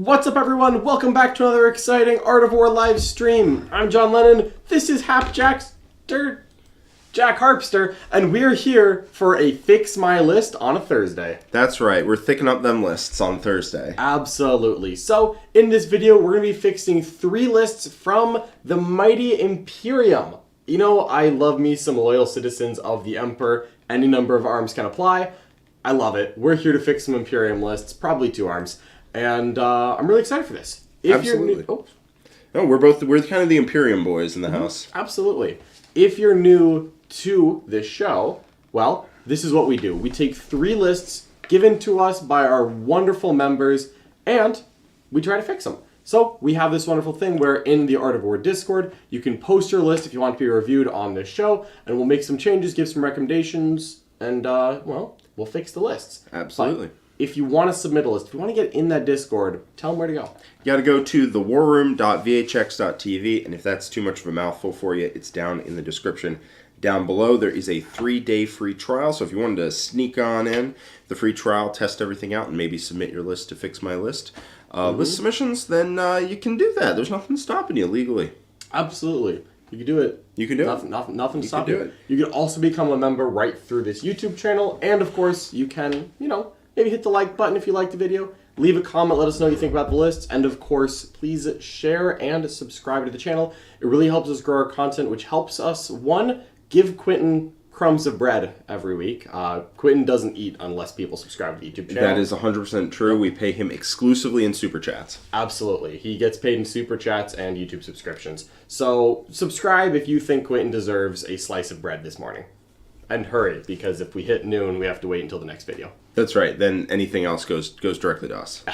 What's up, everyone? Welcome back to another exciting Art of War live stream. I'm John Lennon. This is Jack Harpster, and we're here for a Fix My List on a Thursday. That's right. We're thicking up them lists on Thursday. Absolutely. So, in this video, we're going to be fixing 3 lists from the mighty Imperium. You know, I love me some loyal citizens of the Emperor. Any number of arms can apply. I love it. We're here to fix some Imperium lists, probably 2 arms. And I'm really excited for this. Absolutely. No, we're kind of the Imperium boys in the house. Absolutely. If you're new to this show, well, this is what we do. We take 3 lists given to us by our wonderful members, and we try to fix them. So we have this wonderful thing where in the Art of War Discord, you can post your list if you want to be reviewed on this show, and we'll make some changes, give some recommendations, and, well, we'll fix the lists. Absolutely. But if you want to submit a list, if you want to get in that Discord, tell them where to go. You got to go to thewarroom.vhx.tv, and if that's too much of a mouthful for you, it's down in the description. Down below, there is a 3-day free trial, so if you wanted to sneak on in the free trial, test everything out, and maybe submit your list to Fix My List, list submissions, then you can do that. There's nothing stopping you legally. Absolutely. You can do it. You can do it. Nothing you stopping you. It. You can also become a member right through this YouTube channel, and of course, you can, maybe hit the like button if you liked the video. Leave a comment, let us know what you think about the lists. And of course, please share and subscribe to the channel. It really helps us grow our content, which helps us, 1, give Quentin crumbs of bread every week. Quentin doesn't eat unless people subscribe to the YouTube channel. That is 100% true. We pay him exclusively in Super Chats. Absolutely. He gets paid in Super Chats and YouTube subscriptions. So subscribe if you think Quentin deserves a slice of bread this morning. And hurry, because if we hit noon, we have to wait until the next video. That's right. Then anything else goes directly to us.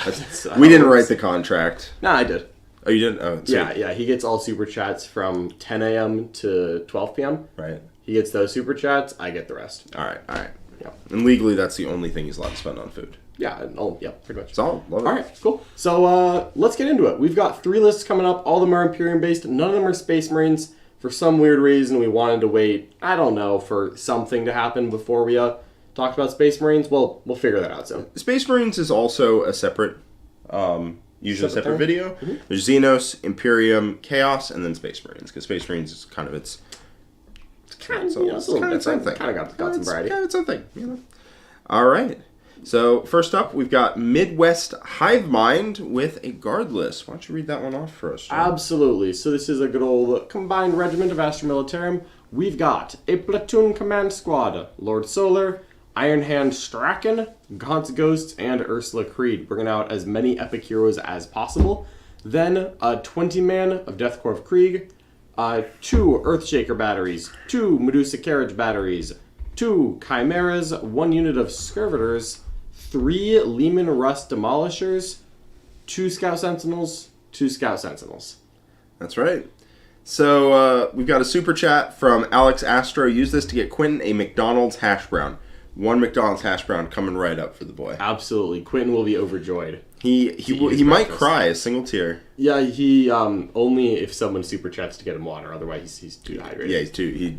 We didn't write the contract. No, I did. Oh, you didn't? Oh, sweet. Yeah. He gets all Super Chats from 10 a.m. to 12 p.m. Right. He gets those Super Chats. I get the rest. All right. Yeah. And legally, that's the only thing he's allowed to spend on food. Yeah. Pretty much. Solid. Love it. All right. Cool. So let's get into it. We've got 3 lists coming up. All of them are Imperium-based. None of them are Space Marines. For some weird reason, we wanted to wait, I don't know, for something to happen before we talked about Space Marines. Well, we'll figure that out soon. Space Marines is also a separate, usually a separate video. Mm-hmm. There's Xenos, Imperium, Chaos, and then Space Marines. Because Space Marines is kind of its kind of its own thing. Kind of got some variety. Kind of its own thing, All right. So, first up, we've got Midwest Hive Mind with a guard list. Why don't you read that one off for us, John? Absolutely. So this is a good old combined regiment of Astra militarum. We've got a platoon command squad, Lord Solar, Iron Hand Strachan, Gaunt's Ghosts, and Ursula Creed, bringing out as many epic heroes as possible. Then a 20-man of Death Corps of Krieg, 2 Earthshaker batteries, 2 Medusa Carriage batteries, 2 Chimeras, 1 unit of Servitors, 3 Lehman Rust Demolishers, 2 Scout Sentinels, 2 Scout Sentinels. That's right. So we've got a super chat from Alex Astra. Use this to get Quentin a McDonald's hash brown. 1 McDonald's hash brown coming right up for the boy. Absolutely. Quentin will be overjoyed. He might cry a single tear. Yeah, he only if someone super chats to get him water. Otherwise, he's too dehydrated. Yeah, he's too.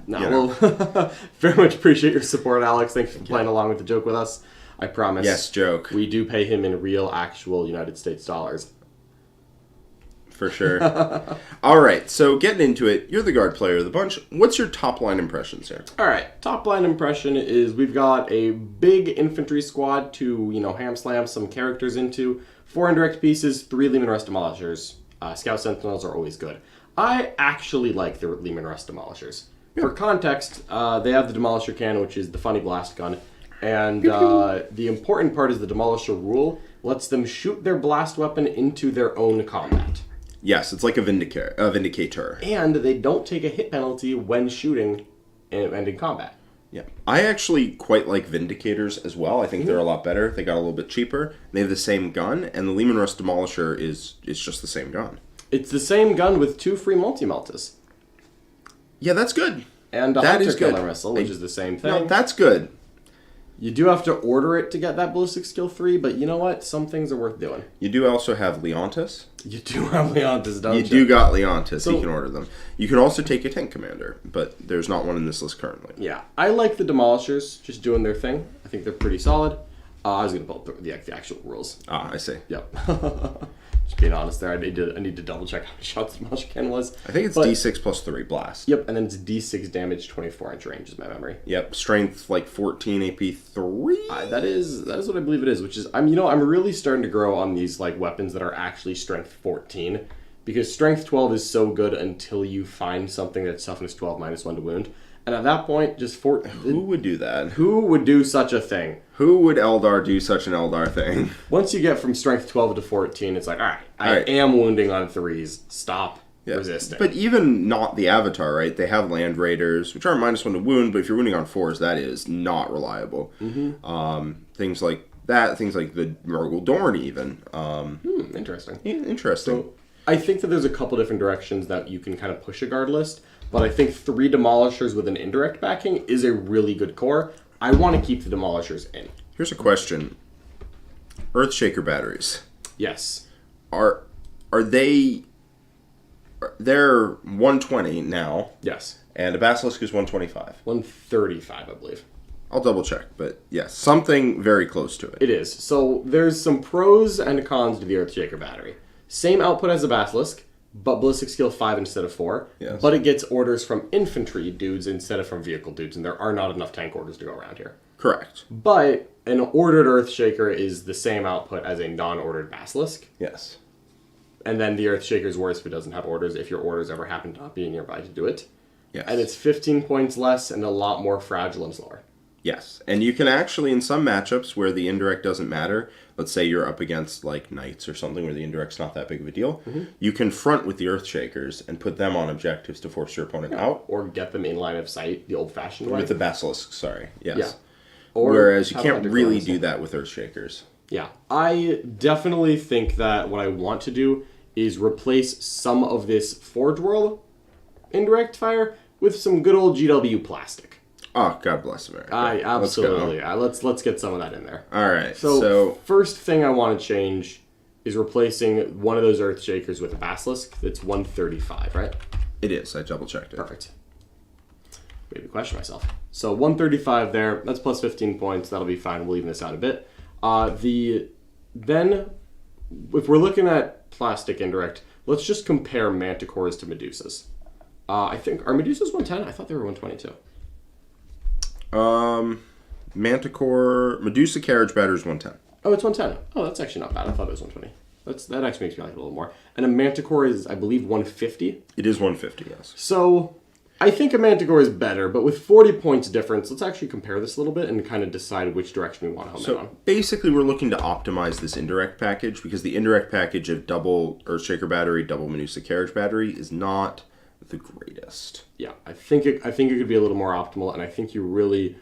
Well, very much appreciate your support, Alex. Thanks for playing along with the joke with us. I promise. Yes, joke. We do pay him in real, actual United States dollars. For sure. All right, so getting into it, you're the guard player of the bunch. What's your top line impressions here? All right, top line impression is we've got a big infantry squad to, ham slam some characters into. 4 indirect pieces, 3 Lehman Rust Demolishers. Scout Sentinels are always good. I actually like the Lehman Rust Demolishers. Yeah. For context, they have the Demolisher cannon, which is the funny blast gun. And the important part is the Demolisher rule lets them shoot their blast weapon into their own combat. Yes, it's like a Vindicator. And they don't take a hit penalty when shooting and in combat. Yeah. I actually quite like Vindicators as well. I think they're a lot better. They got a little bit cheaper. They have the same gun, and the Lehman Rust Demolisher is just the same gun. It's the same gun with 2 free multi-meltas. Yeah, that's good. And a Hunter Killer Missile, which is the same thing. No, that's good. You do have to order it to get that ballistic skill 3, but you know what? Some things are worth doing. You do also have Leontis. You do have Leontis, don't you? You do got Leontis. So, you can order them. You can also take a tank commander, but there's not one in this list currently. Yeah. I like the Demolishers just doing their thing. I think they're pretty solid. I was going to pull up the actual rules. Ah, I see. Yep. Just being honest there, I need to double check how many shots the Magican was. I think it's D6 plus 3 blast. Yep, and then it's D6 damage, 24-inch range is my memory. Yep, strength like 14, AP 3. That is what I believe it is, which is I'm really starting to grow on these like weapons that are actually strength 14, because strength 12 is so good until you find something that's toughness 12 -1 to wound. And at that point, just Who would do that? Who would do such a thing? Who would Eldar do such an Eldar thing? Once you get from strength 12 to 14, it's like, all right, I am wounding on 3s. Stop resisting. But even not the Avatar, right? They have Land Raiders, which are -1 to wound, but if you're wounding on 4s, that is not reliable. Things like that, things like the Murgle Dorn even. Interesting. Interesting. So I think that there's a couple different directions that you can kind of push a guard list, but I think 3 Demolishers with an indirect backing is a really good core. I want to keep the Demolishers in. Here's a question. Earthshaker batteries. Yes. Are they... They're 120 now. Yes. And a Basilisk is 125. 135, I believe. I'll double check, but yes, something very close to it. It is. So there's some pros and cons to the Earthshaker battery. Same output as a Basilisk, but ballistic skill 5 instead of 4. Yes. But it gets orders from infantry dudes instead of from vehicle dudes, and there are not enough tank orders to go around here. Correct. But an ordered Earthshaker is the same output as a non-ordered Basilisk. Yes. And then the Earthshaker is worse if it doesn't have orders, if your orders ever happen to not be nearby to do it. Yes. And it's 15 points less and a lot more fragile and slower. Yes. And you can actually, in some matchups where the indirect doesn't matter, let's say you're up against like Knights or something where the indirect's not that big of a deal, you can front with the Earthshakers and put them on objectives to force your opponent out. Or get them in line of sight the old-fashioned way. With the Basilisk, sorry. Yes. Yeah. Or whereas you can't have really Underclaws. do that with Earthshakers. Yeah. I definitely think that what I want to do is replace some of this Forge World indirect fire with some good old GW plastic. Oh, God bless America. Absolutely. Let's get some of that in there. All right. So first thing I want to change is replacing one of those Earthshakers with a Basilisk. That's 135, right? It is. I double checked it. Perfect. Maybe question myself. So 135 there. That's plus 15 points. That'll be fine. We'll even this out a bit. Then, if we're looking at plastic indirect, let's just compare Manticores to Medusas. I think, are Medusas 110? I thought they were 122. Medusa Carriage Battery is 110. Oh, it's 110. Oh, that's actually not bad. I thought it was 120. That actually makes me like it a little more. And a Manticore is, I believe, 150. It is 150, yes. So, I think a Manticore is better, but with 40 points difference, let's actually compare this a little bit and kind of decide which direction we want to home in on. Basically, we're looking to optimize this indirect package because the indirect package of double Earthshaker Battery, double Medusa Carriage Battery is not the greatest. Yeah, I think it could be a little more optimal, and I think you really,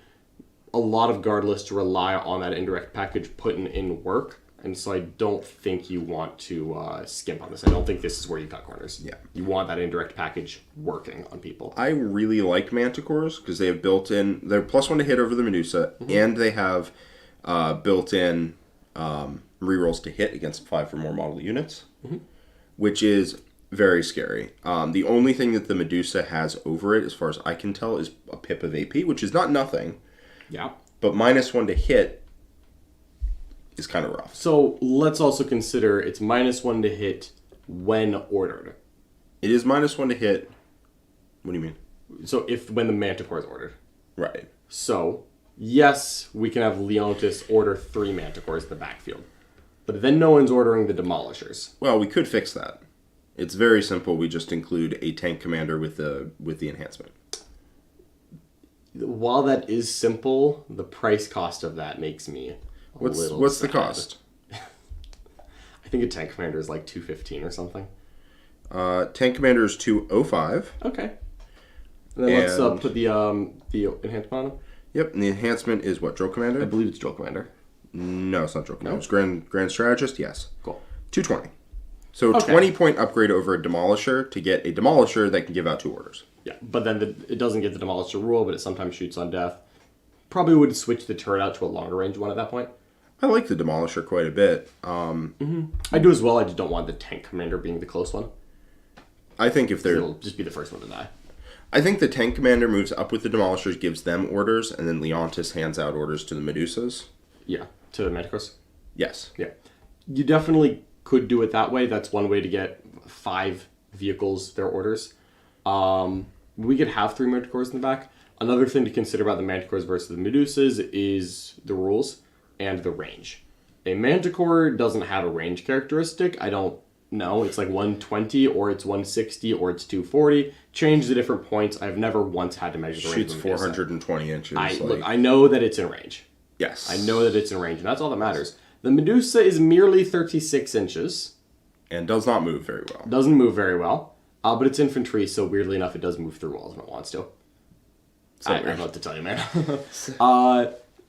a lot of guard lists rely on that indirect package putting in work, and so I don't think you want to skimp on this. I don't think this is where you cut corners. Yeah. You want that indirect package working on people. I really like Manticores because they have built-in, they're +1 to hit over the Medusa, and they have built-in rerolls to hit against 5 or more model units, which is very scary. The only thing that the Medusa has over it, as far as I can tell, is a pip of AP, which is not nothing. Yeah. But -1 to hit is kind of rough. So let's also consider it's -1 to hit when ordered. It is -1 to hit. What do you mean? So when the Manticore is ordered. Right. So, yes, we can have Leontis order 3 Manticores in the backfield. But then no one's ordering the Demolishers. Well, we could fix that. It's very simple. We just include a tank commander with the enhancement. While that is simple, the price cost of that makes me a little What's sad. the cost? I think a tank commander is like $215 or something. Tank commander is 205. Okay. And then let's put the enhancement on him. Yep, and the enhancement is what? Drill commander? I believe it's drill commander. No, it's not drill commander. No? It's grand strategist. Yes. Cool. 220. So Okay. 20-point upgrade over a demolisher to get a demolisher that can give out 2 orders. Yeah, but then it doesn't get the Demolisher rule, but it sometimes shoots on death. Probably would switch the turret out to a longer range one at that point. I like the demolisher quite a bit. I do as well, I just don't want the tank commander being the close one. I think if they're... It'll just be the first one to die. I think the tank commander moves up with the demolishers, gives them orders, and then Leontis hands out orders to the Medusas. Yeah. to Manticores? Yes. Yeah. You definitely could do it that way. That's one way to get 5 vehicles, their orders. We could have 3 Manticores in the back. Another thing to consider about the Manticores versus the Medusas is the rules and the range. A Manticore doesn't have a range characteristic. I don't know. It's like 120 or it's 160 or it's 240. Change the different points. I've never once had to measure the range. Shoots 420 inches. Look, I know that it's in range. Yes. I know that it's in range, and that's all that matters. The Medusa is merely 36 inches. And does not move very well. Doesn't move very well. But it's infantry, so weirdly enough, it does move through walls when it wants to. I don't know what to tell you, man.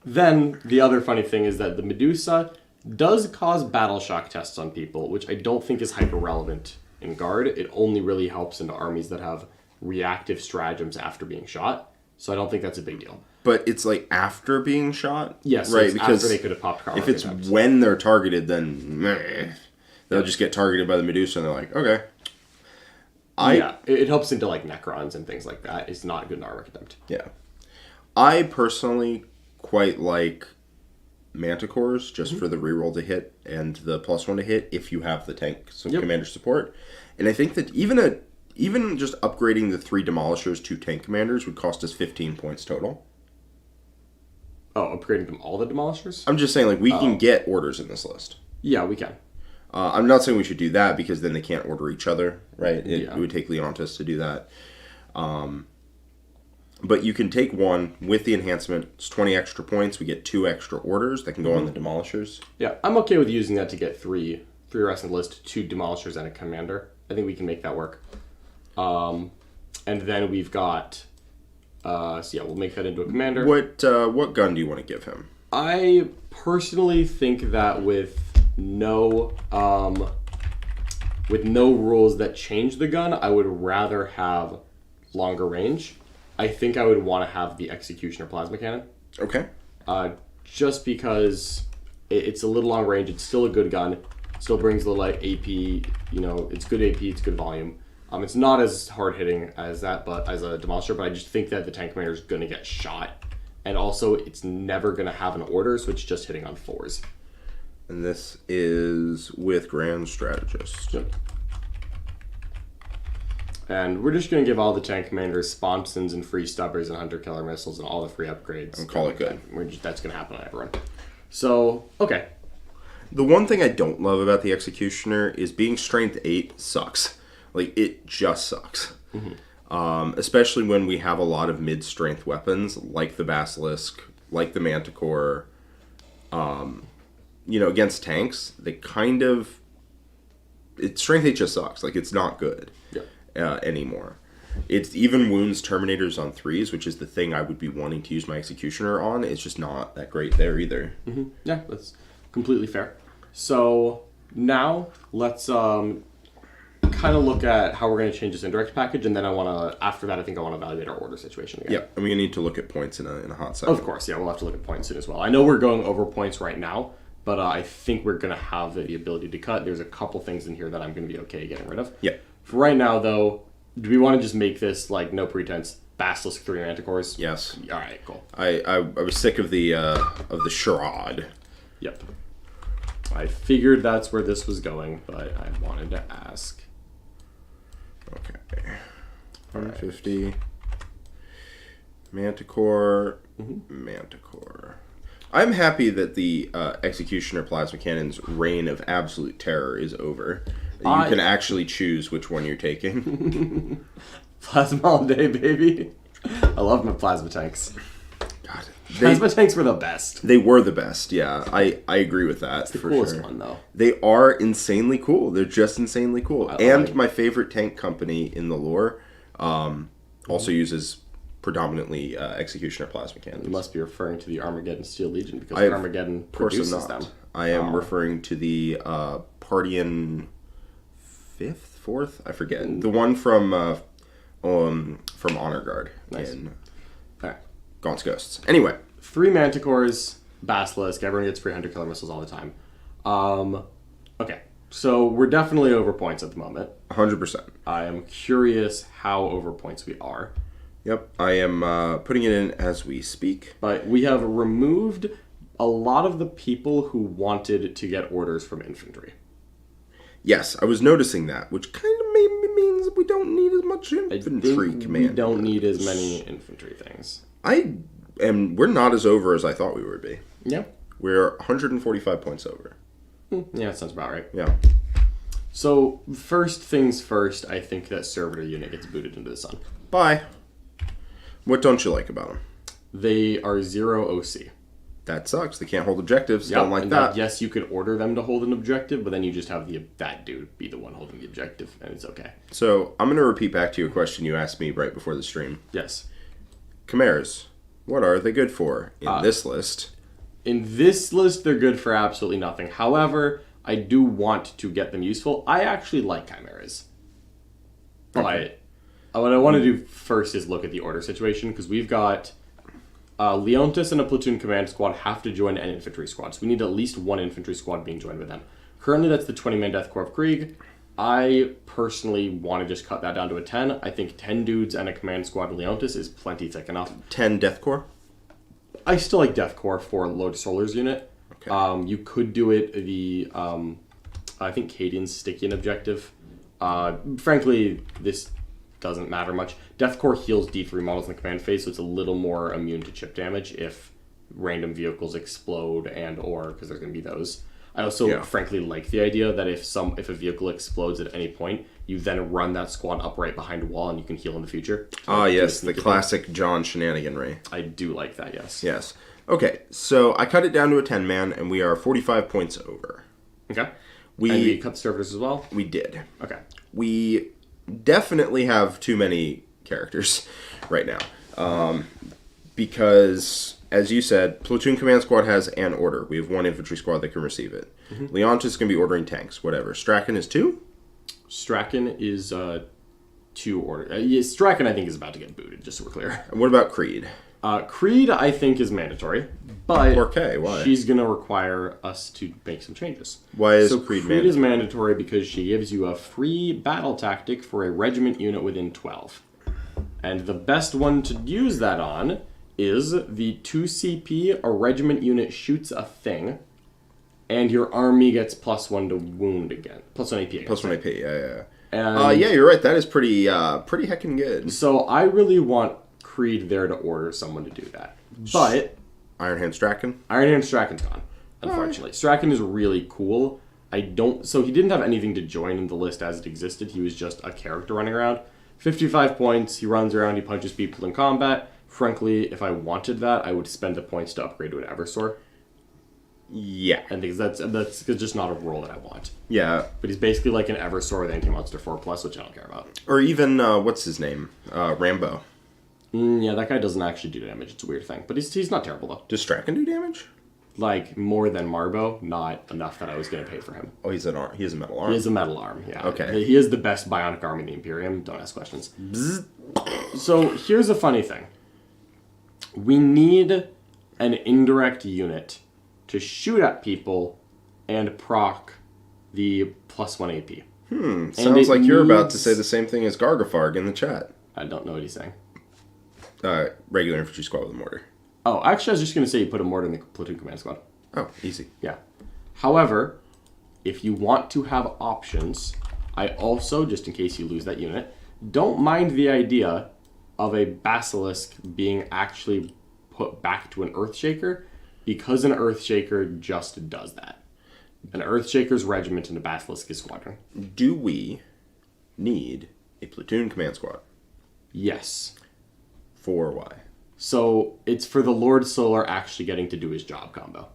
Then, the other funny thing is that the Medusa does cause battle shock tests on people, which I don't think is hyper-relevant in Guard. It only really helps into armies that have reactive stratagems after being shot, so I don't think that's a big deal. But it's like after being shot? Yes, right, it's because after they could have popped if it's when they're targeted, then meh, they'll just get targeted by the Medusa and they're like, okay. Yeah, it helps into like Necrons and things like that. It's not a good armor attempt. Yeah. I personally quite like Manticores just for the reroll to hit and the +1 to hit if you have the tank commander support. And I think that even just upgrading the 3 Demolishers to tank commanders would cost us 15 points total. Oh, upgrading them all the Demolishers? I'm just saying, like, we can get orders in this list. Yeah, we can. I'm not saying we should do that because then they can't order each other, right? It would take Leontis to do that. But you can take one with the enhancement. It's 20 extra points. We get 2 extra orders that can go on the Demolishers. Yeah, I'm okay with using that to get 3 rest in the list, 2 Demolishers and a commander. I think we can make that work. And then we've got... so yeah, we'll make that into a commander. What gun do you want to give him? I personally think that with no rules that change the gun, I would rather have longer range. I think I would want to have the Executioner Plasma Cannon. Okay. Just because it's a little long range, it's still a good gun, still brings a little like AP, it's good AP, it's good volume. It's not as hard hitting as that, but as a Demolisher, but I just think that the tank commander is going to get shot. And also, it's never going to have an order, so it's just hitting on 4s. And this is with Grand Strategist. Yep. And we're just going to give all the tank commanders sponsons and free stubbers and hunter killer missiles and all the free upgrades. And call it good. That's going to happen on everyone. So, okay. The one thing I don't love about the Executioner is being Strength 8 sucks. Like, it just sucks. Mm-hmm. Especially when we have a lot of mid-strength weapons, like the Basilisk, like the Manticore. Against tanks, they kind of... Strength 8 just sucks. Like, it's not good anymore. It's even wounds Terminators on 3s, which is the thing I would be wanting to use my Executioner on. It's just not that great there either. Mm-hmm. Yeah, that's completely fair. So, now, let's... kind of look at how we're going to change this indirect package, and then after that, I think I want to evaluate our order situation again. Yeah, and we need to look at points in a hot second. Of course, yeah, we'll have to look at points soon as well. I know we're going over points right now, but I think we're going to have the ability to cut. There's a couple things in here that I'm going to be okay getting rid of. Yeah. For right now, though, do we want to just make this, like, no pretense, Basilisk 3 Manticores? Yes. All right, cool. I was sick of the charade. Yep. I figured that's where this was going, but I wanted to ask. Okay. 150. Right. Manticore. Mm-hmm. Manticore. I'm happy that the Executioner Plasma Cannon's reign of absolute terror is over. You can actually choose which one you're taking. Plasma all day, baby. I love my plasma tanks. God. Plasma tanks were the best. They were the best, yeah. I agree with that. It's the coolest one, though. They are insanely cool. They're just insanely cool. And my favorite tank company in the lore also uses predominantly Executioner Plasma Cannons. You must be referring to the Armageddon Steel Legion, because Armageddon produces them. I am referring to the Partian 5th? 4th? I forget. The one from Honor Guard in Gaunt's Ghosts. Anyway. 3 Manticores, Basilisk, everyone gets free hunter killer missiles all the time. Okay, so we're definitely over points at the moment. 100%. I am curious how over points we are. Yep, I am putting it in as we speak. But we have removed a lot of the people who wanted to get orders from infantry. Yes, I was noticing that, which kind of maybe means we don't need as much infantry command. We don't need as many infantry things. We're not as over as I thought we would be. Yeah. We're 145 points over. Yeah, that sounds about right. Yeah. So, first things first, I think that servitor unit gets booted into the sun. Bye. What don't you like about them? They are 0 OC. That sucks. They can't hold objectives. Yep, Don't like and that. Yes, you could order them to hold an objective, but then you just have that dude be the one holding the objective, and it's okay. So, I'm going to repeat back to you a question you asked me right before the stream. Yes. Chimeras, what are they good for in this list? In this list, they're good for absolutely nothing. However, I do want to get them useful. I actually like chimeras. Okay. But what I want to do first is look at the order situation, because we've got Leontis and a platoon command squad have to join an infantry squad. So we need at least one infantry squad being joined with them. Currently, that's the 20-man Death Corps of Krieg. I personally want to just cut that down to a 10. I think 10 dudes and a command squad in Leontis is plenty thick enough. 10 Death Corps? I still like Death Corps for Lord Solar's unit. Okay. You could do it I think Cadian's Stygian objective. Frankly, this doesn't matter much. Death Corps heals D3 models in the command phase, so it's a little more immune to chip damage if random vehicles explode or because there's going to be those. I also frankly like the idea that if a vehicle explodes at any point, you then run that squad up right behind a wall and you can heal in the future. Yes, the classic John shenaniganry. I do like that, yes. Yes. Okay, so I cut it down to a 10-man, and we are 45 points over. Okay. And we cut the servitors as well? We did. Okay. We definitely have too many characters right now. Because, as you said, Platoon Command Squad has an order. We have one infantry squad that can receive it. Mm-hmm. Leontis can be ordering tanks, whatever. Strachan is 2? Strachan is 2 order. Strachan, I think, is about to get booted, just so we're clear. And what about Creed? Creed, I think, is mandatory, but 4K, why? She's going to require us to make some changes. Why is Creed mandatory? Creed is mandatory because she gives you a free battle tactic for a regiment unit within 12. And the best one to use that on is the 2CP, a regiment unit shoots a thing, and your army gets +1 to wound again. +1 AP again. +1 AP, yeah. And you're right, that is pretty heckin' good. So I really want Creed there to order someone to do that. But Iron Hand Strachan? Iron Hand Strachan's gone, unfortunately. Strachan is really cool. So he didn't have anything to join in the list as it existed. He was just a character running around. 55 points, he runs around, he punches people in combat. Frankly, if I wanted that, I would spend the points to upgrade to an Eversor. Yeah. And that's just not a role that I want. Yeah. But he's basically like an Eversor with Anti-Monster 4+, which I don't care about. Or even, what's his name? Rambo. Yeah, that guy doesn't actually do damage. It's a weird thing. But he's not terrible, though. Does Strachan do damage? Like, more than Marbo, not enough that I was going to pay for him. Oh, he has a metal arm? He has a metal arm, yeah. Okay. He is the best bionic arm in the Imperium. Don't ask questions. So, here's a funny thing. We need an indirect unit to shoot at people and proc the +1 AP. Sounds like you're about to say the same thing as Gargafarg in the chat. I don't know what he's saying. Regular infantry squad with a mortar. Oh, actually, I was just going to say you put a mortar in the platoon command squad. Oh, easy. Yeah. However, if you want to have options, I also, just in case you lose that unit, don't mind the idea of a basilisk being actually put back to an Earthshaker, because an Earthshaker just does that. An Earthshaker's regiment and a basilisk is squadron. Do we need a platoon command squad? Yes. For why? So, it's for the Lord Solar actually getting to do his job combo.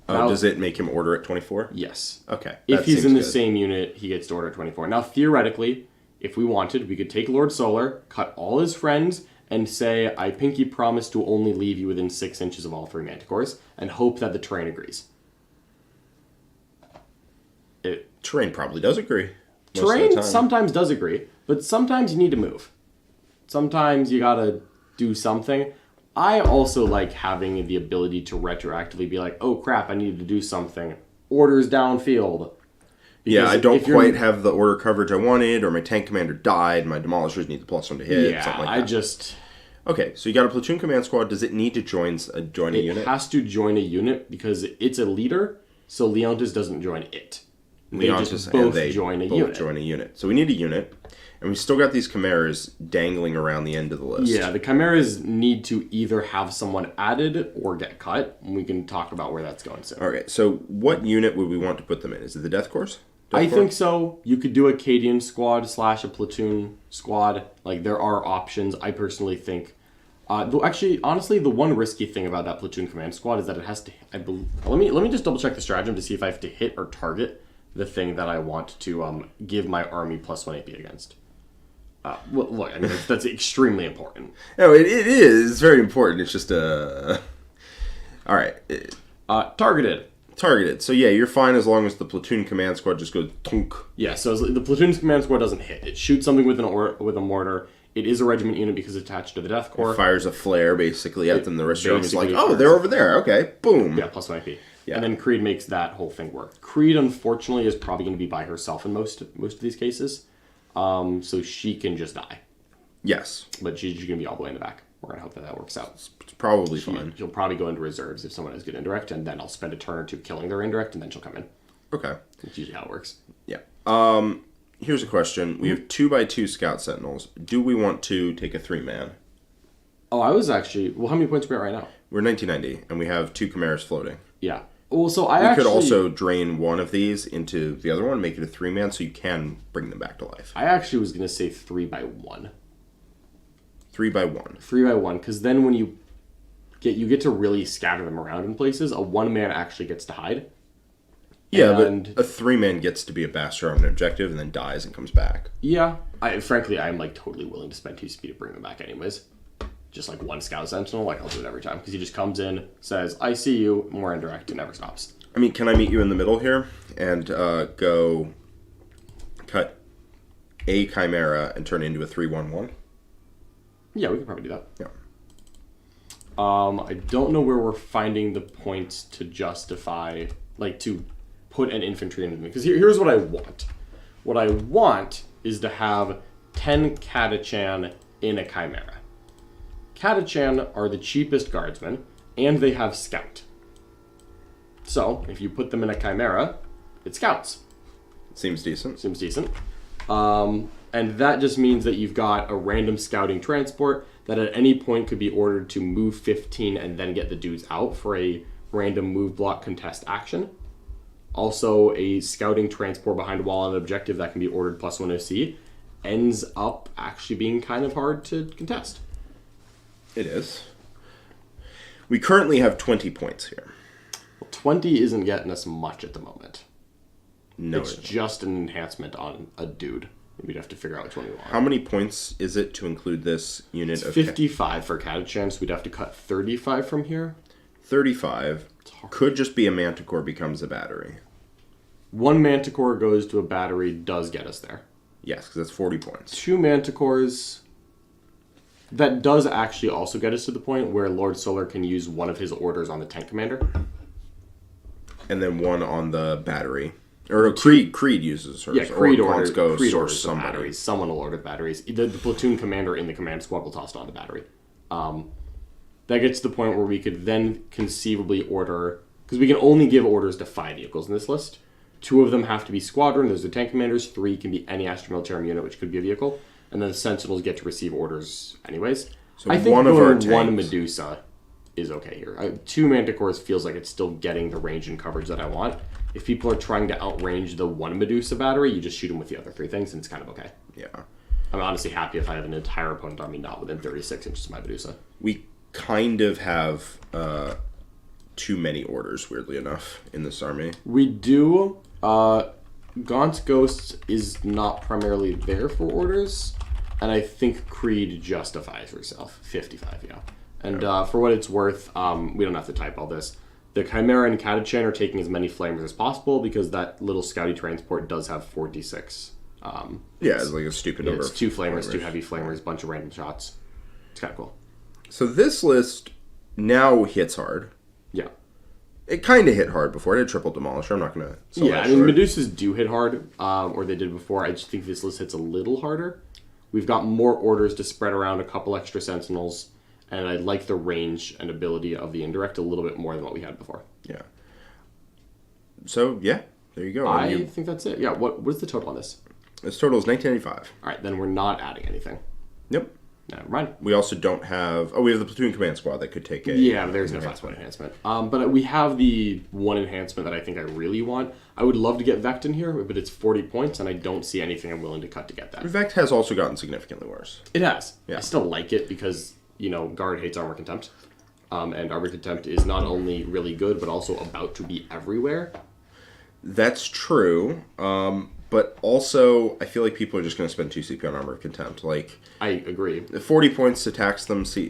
Now, does it make him order at 24? Yes. Okay. If he's in the same unit, he gets to order at 24. Now, theoretically, if we wanted, we could take Lord Solar, cut all his friends, and say, I pinky promise to only leave you within 6 inches of all 3 Manticores, and hope that the terrain agrees. Terrain probably does agree. Terrain sometimes does agree, but sometimes you need to move. Sometimes you gotta do something. I also like having the ability to retroactively be like, oh crap, I needed to do something. Orders downfield. Yeah, I don't quite have the order coverage I wanted, or my tank commander died, my demolishers need the +1 to hit, something like that. Okay, so you got a platoon command squad. Does it need to join a unit? It has to join a unit because it's a leader, so Leontis doesn't join it. Leontis They join a unit. join a unit. So we need a unit, and we still got these chimeras dangling around the end of the list. Yeah, the chimeras need to either have someone added or get cut. We can talk about where that's going soon. Okay, so what unit would we want to put them in? Is it the Death Corps? I think so. You could do a Cadian squad / a platoon squad. Like, there are options. I personally think... actually, honestly, the one risky thing about that platoon command squad is that it has to... let me just double check the stratagem to see if I have to hit or target the thing that I want to give my army +1 AP against. Well, look, I mean, that's extremely important. No, it is. It's very important. It's just a... All right. Targeted. So yeah, you're fine as long as the platoon command squad just goes tunk. Yeah, so the platoon's command squad doesn't hit. It shoots something with a mortar. It is a regiment unit because it's attached to the Death Corps. It fires a flare basically at them. The rest of the army's like, oh, they're over there. Okay, boom. Yeah, +1 AP. Yeah. And then Creed makes that whole thing work. Creed, unfortunately, is probably going to be by herself in most of these cases. So she can just die. Yes. But she's going to be all the way in the back. We're going to hope that works out. It's probably fine. She'll probably go into reserves if someone has good indirect, and then I'll spend a turn or two killing their indirect, and then she'll come in. Okay. That's usually how it works. Yeah. Here's a question. We have 2x2 scout sentinels. Do we want to take a 3-man? Oh, I was actually... Well, how many points are we at right now? We're 1990, and we have 2 chimeras floating. Yeah. Well, so we could also drain one of these into the other one, make it a 3-man, so you can bring them back to life. I actually was going to say 3x1. 3x1. 3x1, because then when you get to really scatter them around in places, a 1-man actually gets to hide. Yeah, but a 3-man gets to be a bastard on an objective and then dies and comes back. Yeah. Frankly, I'm like totally willing to spend 2 speed to bring them back anyways. Just like 1 scout sentinel, like I'll do it every time. Because he just comes in, says, I see you, more indirect, and never stops. I mean, can I meet you in the middle here and go cut a chimera and turn it into a 3-1-1? Yeah, we could probably do that. Yeah. I don't know where we're finding the points to justify, like, to put an infantry into me. Because here's what I want. What I want is to have 10 Catachan in a chimera. Catachan are the cheapest guardsmen, and they have scout. So, if you put them in a chimera, it scouts. Seems decent. And that just means that you've got a random scouting transport that at any point could be ordered to move 15 and then get the dudes out for a random move block contest action. Also, a scouting transport behind a wall on an objective that can be ordered +1 OC ends up actually being kind of hard to contest. It is. We currently have 20 points here. 20 isn't getting us much at the moment. No, it's just an enhancement on a dude. We'd have to figure out which one we want. How many points is it to include this unit? It's 55 for Catachan, so we'd have to cut 35 from here. 35 could just be a Manticore becomes a battery. 1 Manticore goes to a battery does get us there. Yes, because that's 40 points. 2 Manticores... That does actually also get us to the point where Lord Solar can use one of his orders on the tank commander. And then 1 on the battery. Or Creed uses hers. Yeah, Creed orders somebody. batteries. Someone will order batteries. The platoon commander in the command squad will toss it on the battery. That gets to the point where we could then conceivably order... Because we can only give orders to 5 vehicles in this list. 2 of them have to be squadron. Those are tank commanders. 3 can be any Astra militarum unit, which could be a vehicle. And then the Sentinels get to receive orders anyways. So I think one of our tanks. 1 Medusa is okay here. 2 Manticores feels like it's still getting the range and coverage that I want. If people are trying to outrange the 1 Medusa battery, you just shoot them with the other 3 things, and it's kind of okay. Yeah. I'm honestly happy if I have an entire opponent army not within 36 inches of my Medusa. We kind of have too many orders, weirdly enough, in this army. We do. Gaunt's Ghosts is not primarily there for orders, and I think Creed justifies herself. 55, yeah. And for what it's worth, we don't have to type all this. The Chimera and Catachan are taking as many flamers as possible because that little scouty transport does have 46. It's like a stupid number. It's 2 flamers, 2 heavy flamers, bunch of random shots. It's kind of cool. So this list now hits hard. Yeah. It kind of hit hard before. It had triple demolisher. I'm not going to... Yeah, I mean, Medusas do hit hard, or they did before. I just think this list hits a little harder. We've got more orders to spread around, a couple extra Sentinels. and I like the range and ability of the indirect a little bit more than what we had before. Yeah. So, yeah, there you go. I think that's it. Yeah, what's the total on this? This total is 1995. All right, then we're not adding anything. Yep. Never mind. We also don't have... Oh, we have the platoon command squad that could take a... Yeah, but there's no fast one enhancement. But we have the one enhancement that I think I really want. I would love to get Vect in here, but it's 40 points, and I don't see anything I'm willing to cut to get that. Vect has also gotten significantly worse. It has. Yeah. I still like it because, Guard hates Armor Contempt. And Armor Contempt is not only really good, but also about to be everywhere. That's true. But also, I feel like people are just going to spend 2 CP on Armor of Contempt. Like, I agree. 40 points to tax them 4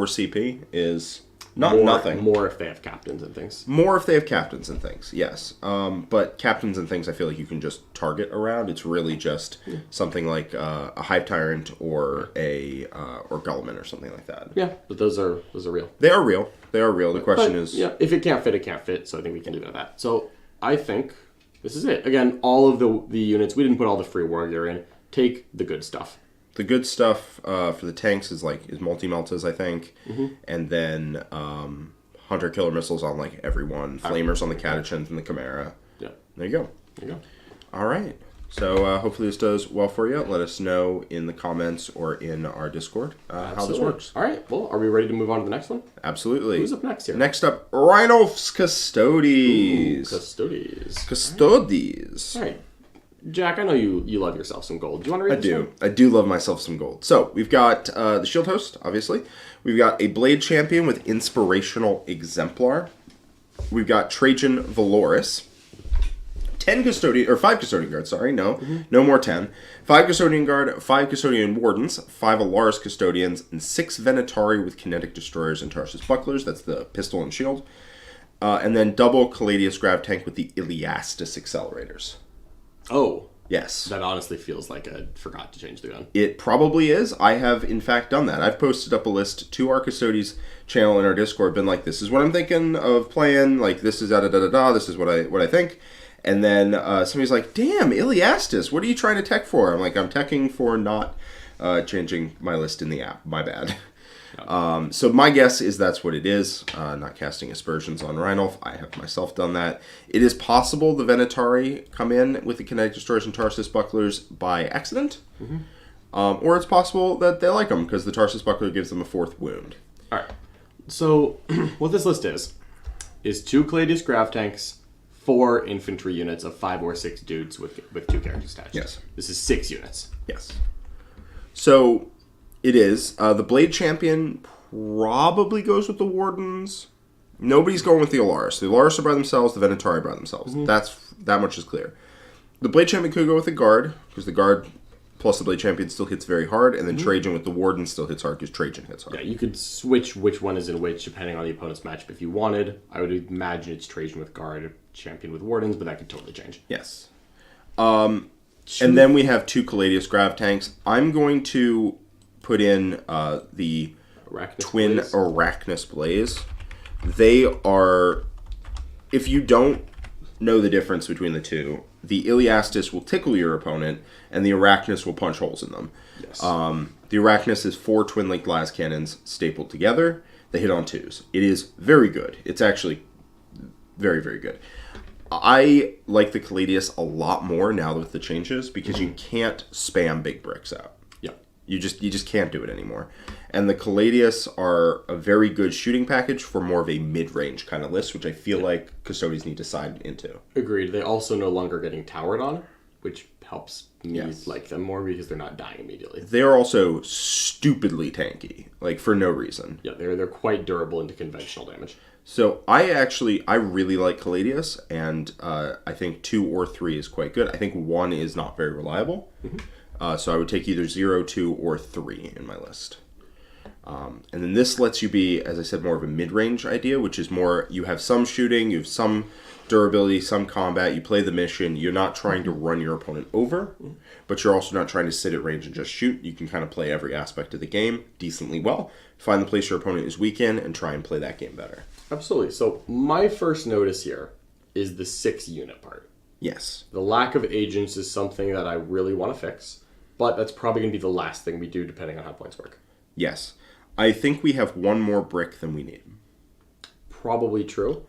CP is nothing. More if they have captains and things. More if they have captains and things, yes. But captains and things I feel like you can just target around. It's really just something like a Hive Tyrant or or Guilliman or something like that. Yeah, but those are real. They are real. They are real. The question is... Yeah, if it can't fit, it can't fit. So I think we can leave it at that. So I think... This is it. Again, all of the units, we didn't put all the free war gear in. Take the good stuff. The good stuff for the tanks is multi-meltas, I think. Mm-hmm. And then hunter killer missiles on everyone. Flamers on the Catachans and the Chimera. Yeah. There you go. There you go. All right. So hopefully this does well for you. Let us know in the comments or in our Discord how this works. All right. Well, are we ready to move on to the next one? Absolutely. Who's up next here? Next up, Rheinolf's Custodes. Custodes. All right. Jack, I know you love yourself some gold. Do you want to read this one? I do love myself some gold. So, we've got the Shield Host, obviously. We've got a Blade Champion with Inspirational Exemplar. We've got Trajan Valoris. 5 Custodian Guards, sorry, no more 10. 5 Custodian Guard, 5 Custodian Wardens, 5 Alaris Custodians, and 6 Venatari with Kinetic Destroyers and Tarsus Bucklers. That's the pistol and shield. And then double Caladius Grav Tank with the Iliastus Accelerators. Oh. Yes. That honestly feels like I forgot to change the gun. It probably is. I have, in fact, done that. I've posted up a list to our Custodes channel in our Discord, been like, this is what I'm thinking of playing, this is da-da-da-da-da, this is what I think. And then somebody's like, damn, Iliastus, what are you trying to tech for? I'm like, I'm teching for not changing my list in the app. My bad. So my guess is that's what it is. Not casting aspersions on Rheinolf. I have myself done that. It is possible the Venatari come in with the Kinetic Destroyers and Tarsus Bucklers by accident. Mm-hmm. Or it's possible that they like them because the Tarsus Buckler gives them a 4th wound. All right. So what this list is 2 Caladius Grav Tanks, 4 infantry units of 5 or 6 dudes with 2 characters attached. Yes. This is 6 units. Yes. So it is. The Blade Champion probably goes with the Wardens. Nobody's going with the Alaris. The Alaris are by themselves, the Venatari are by themselves. Mm-hmm. That much is clear. The Blade Champion could go with the Guard, because the Guard plus the Blade Champion still hits very hard, and then Trajan with the Warden still hits hard, because Trajan hits hard. Yeah, you could switch which one is in which, depending on the opponent's matchup if you wanted. I would imagine it's Trajan with Guard, Champion with Wardens, but that could totally change. Yes. And then we have 2 Caladius Grav Tanks. I'm going to put in the twin Arachnus Blaze. They are... If you don't know the difference between the two, the Iliastus will tickle your opponent, and the Arachnus will punch holes in them. Yes. The Arachnus is 4 twin-linked glass cannons stapled together. They hit on 2s. It is very good. It's actually very, very good. I like the Caladius a lot more now with the changes because you can't spam big bricks out. Yeah. You just can't do it anymore. And the Caladius are a very good shooting package for more of a mid-range kind of list, which I feel like Custodes need to side into. Agreed. They also no longer getting towered on, which helps me like them more because they're not dying immediately. They're also stupidly tanky, for no reason. Yeah, they're quite durable into conventional damage. So I really like Caladius, and I think 2 or 3 is quite good. I think 1 is not very reliable. Mm-hmm. So I would take either 0, 2, or 3 in my list. And then this lets you be, as I said, more of a mid-range idea, which is more, you have some shooting, you have some durability, some combat, you play the mission, you're not trying to run your opponent over, but you're also not trying to sit at range and just shoot. You can kind of play every aspect of the game decently well, find the place your opponent is weak in, and try and play that game better. Absolutely. So my first notice here is the 6 unit part. Yes. The lack of agents is something that I really want to fix, but that's probably going to be the last thing we do depending on how points work. Yes. I think we have one more brick than we need. Probably true.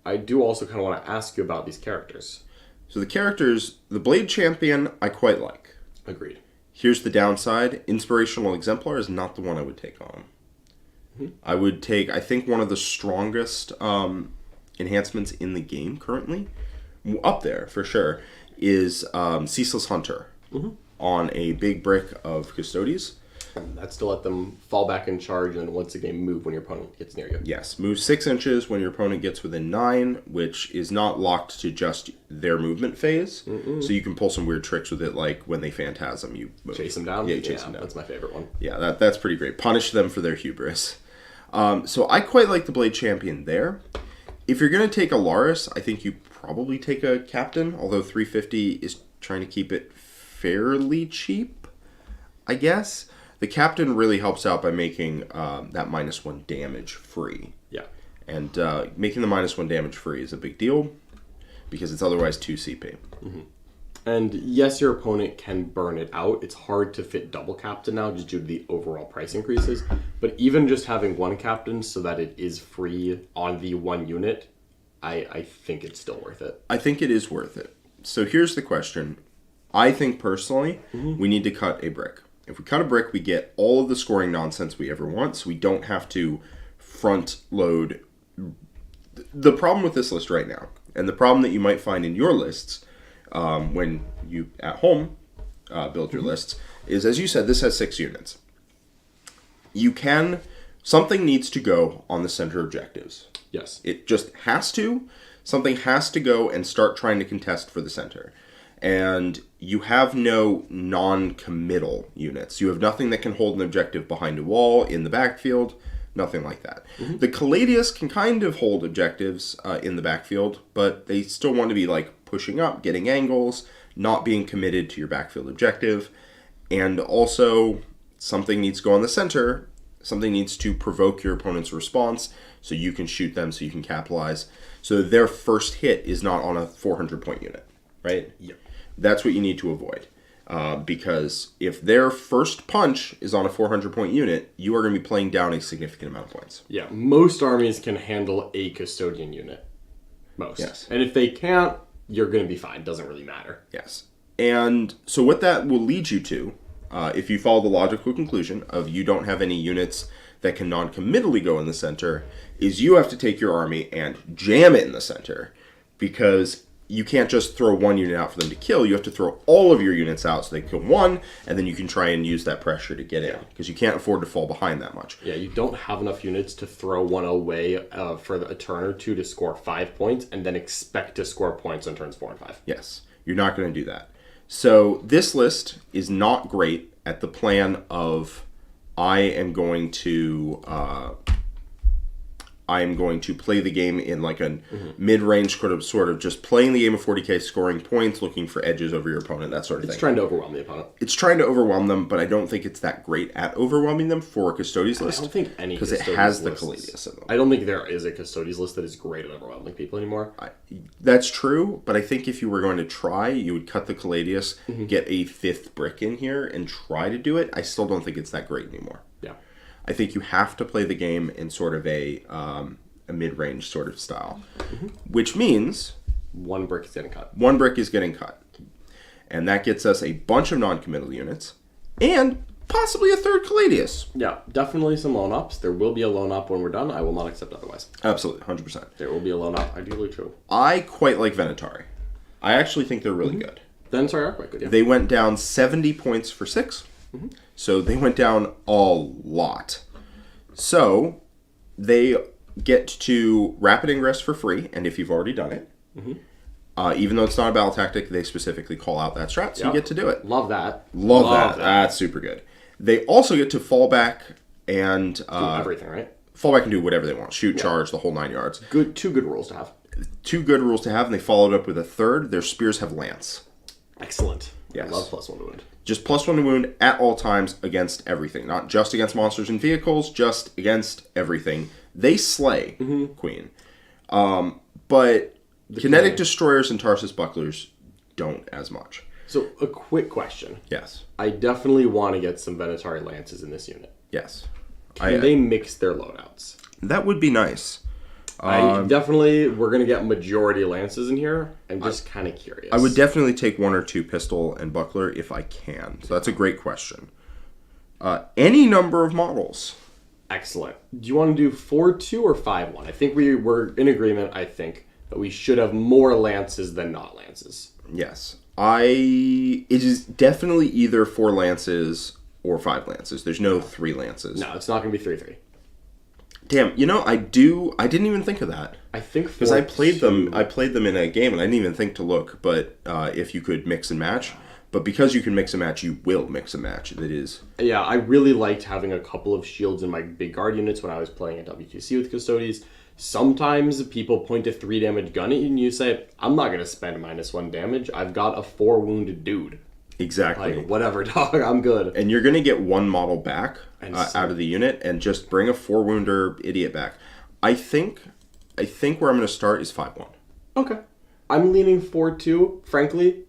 I do also kind of want to ask you about these characters. So the characters, the Blade Champion, I quite like. Agreed. Here's the downside. Inspirational Exemplar is not the one I would take on. I would take, I think, one of the strongest enhancements in the game currently, up there for sure, is Ceaseless Hunter on a big brick of Custodes. That's to let them fall back in charge and once again move when your opponent gets near you. Yes, move 6 inches when your opponent gets within 9, which is not locked to just their movement phase. So you can pull some weird tricks with it, like when they phantasm, you move. Chase them down? Yeah, you chase them down. That's my favorite one. Yeah, that's pretty great. Punish them for their hubris. So I quite like the Blade Champion there. If you're going to take a Laris, I think you probably take a Captain, although 350 is trying to keep it fairly cheap, I guess. The Captain really helps out by making that -1 damage free. Yeah. And making the -1 damage free is a big deal because it's otherwise 2 CP. And yes, your opponent can burn it out. It's hard to fit double Captain now just due to the overall price increases. But even just having one Captain so that it is free on the one unit, I think it's still worth it. I think it is worth it. So here's the question. I think personally, we need to cut a brick. If we cut a brick, we get all of the scoring nonsense we ever want, so we don't have to front load. The problem with this list right now, and the problem that you might find in your lists when you, at home, build your lists, is, as you said, this has 6 units. Something needs to go on the center objectives. Yes. It just has to. Something has to go and start trying to contest for the center. And you have no non-committal units. You have nothing that can hold an objective behind a wall, in the backfield, nothing like that. The Caladius can kind of hold objectives in the backfield, but they still want to be like pushing up, getting angles, not being committed to your backfield objective. And also, something needs to go on the center. Something needs to provoke your opponent's response so you can shoot them, so you can capitalize. So their first hit is not on a 400-point unit, right? Yep. That's what you need to avoid. Because if their first punch is on a 400-point unit, you are going to be playing down a significant amount of points. Yeah, most armies can handle a custodian unit. Most. Yes. And if they can't, you're going to be fine. Doesn't really matter. Yes. And so what that will lead you to, if you follow the logical conclusion of you don't have any units that can non-committally go in the center, is you have to take your army and jam it in the center. Because you can't just throw one unit out for them to kill. You have to throw all of your units out so they kill one, and then you can try and use that pressure to get in. Because you can't afford to fall behind that much. Yeah, you don't have enough units to throw one away for a turn or two to score 5 points, and then expect to score points on turns 4 and 5. Yes, you're not going to do that. So this list is not great at the plan of I am going to play the game in like a mid-range sort of just playing the game of 40k, scoring points, looking for edges over your opponent, that sort of thing. It's trying to overwhelm the opponent. It's trying to overwhelm them, but I don't think it's that great at overwhelming them for a Custodes list. I don't think any because it Custodes has the lists- Caladius in them. I don't think there is a Custodes list that is great at overwhelming people anymore. That's true, but I think if you were going to try, you would cut the Caladius, get a 5th brick in here, and try to do it. I still don't think it's that great anymore. Yeah. I think you have to play the game in sort of a mid-range sort of style, which means One brick is getting cut. one brick is getting cut. And that gets us a bunch of non-committal units and possibly a 3rd Caladius. Yeah, definitely some loan ups. There will be a loan up when we're done. I will not accept otherwise. Absolutely, 100%. There will be a loan up, ideally true. I quite like Venatari. I actually think they're really good. Then, sorry, are quite good, yeah. They went down 70 points for 6. So they went down a lot. So they get to Rapid Ingress for free, and if you've already done it, even though it's not a battle tactic, they specifically call out that strat, so you get to do it. Love that. Love that. That's super good. They also get to fall back and Do everything, right? fall back and do whatever they want. Shoot, charge, the whole 9 yards. Good. 2 good rules to have. 2 good rules to have, and they followed up with a 3rd. Their spears have lance. Excellent. Yes. I love +1 to wound. Just +1 to wound at all times against everything. Not just against monsters and vehicles, just against everything. They slay Queen. But kinetic destroyers and Tarsus bucklers don't as much. So, a quick question. Yes. I definitely want to get some Venatari lances in this unit. Yes. Can they mix their loadouts? That would be nice. We're going to get majority lances in here. I'm just kind of curious. I would definitely take 1 or 2 pistol and buckler if I can. So that's a great question. Any number of models. Excellent. Do you want to do 4-2 or 5-1? I think we're in agreement, I think, that we should have more lances than not lances. Yes. It is definitely either 4 lances or 5 lances. There's no 3 lances. No, it's not going to be 3-3. Damn, I didn't even think of that. I think because I played them in a game and I didn't even think to look, but if you could mix and match. But because you can mix and match, you will mix and match. That is. Yeah, I really liked having a couple of shields in my big guard units when I was playing at WQC with custodes. Sometimes people point a 3 damage gun at you and you say, I'm not going to spend -1 damage. I've got a 4 wounded dude. Exactly. Like, whatever, dog, I'm good. And you're going to get 1 model back out of the unit and just bring a 4-wounder idiot back. I think where I'm going to start is 5-1. Okay. I'm leaning 4-2. Frankly,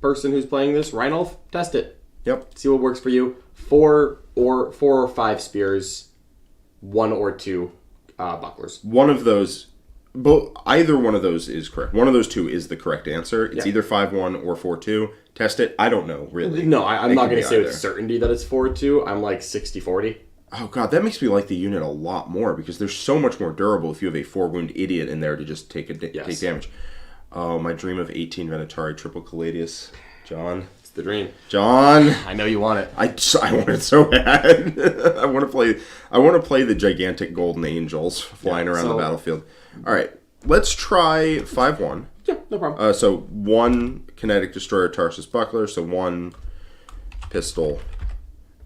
person who's playing this, Reinolf, test it. Yep. See what works for you. 4 or 5 spears, 1 or 2 bucklers. One of those... either one of those is correct. One of those 2 is the correct answer. It's either 5-1 or 4-2. Test it. I don't know, really. No, I'm not going to say with certainty that it's 4-2. I'm like 60-40. Oh, God, that makes me like the unit a lot more because they're so much more durable if you have a 4-wound idiot in there to just take damage. Oh, my dream of 18 Venatari triple Caladius. John. It's the dream. John. I know you want it. I want it so bad. I want to play the gigantic golden angels flying around the battlefield. All right, let's try 5-1. Yeah, no problem. So 1 kinetic destroyer Tarsus buckler, so 1 pistol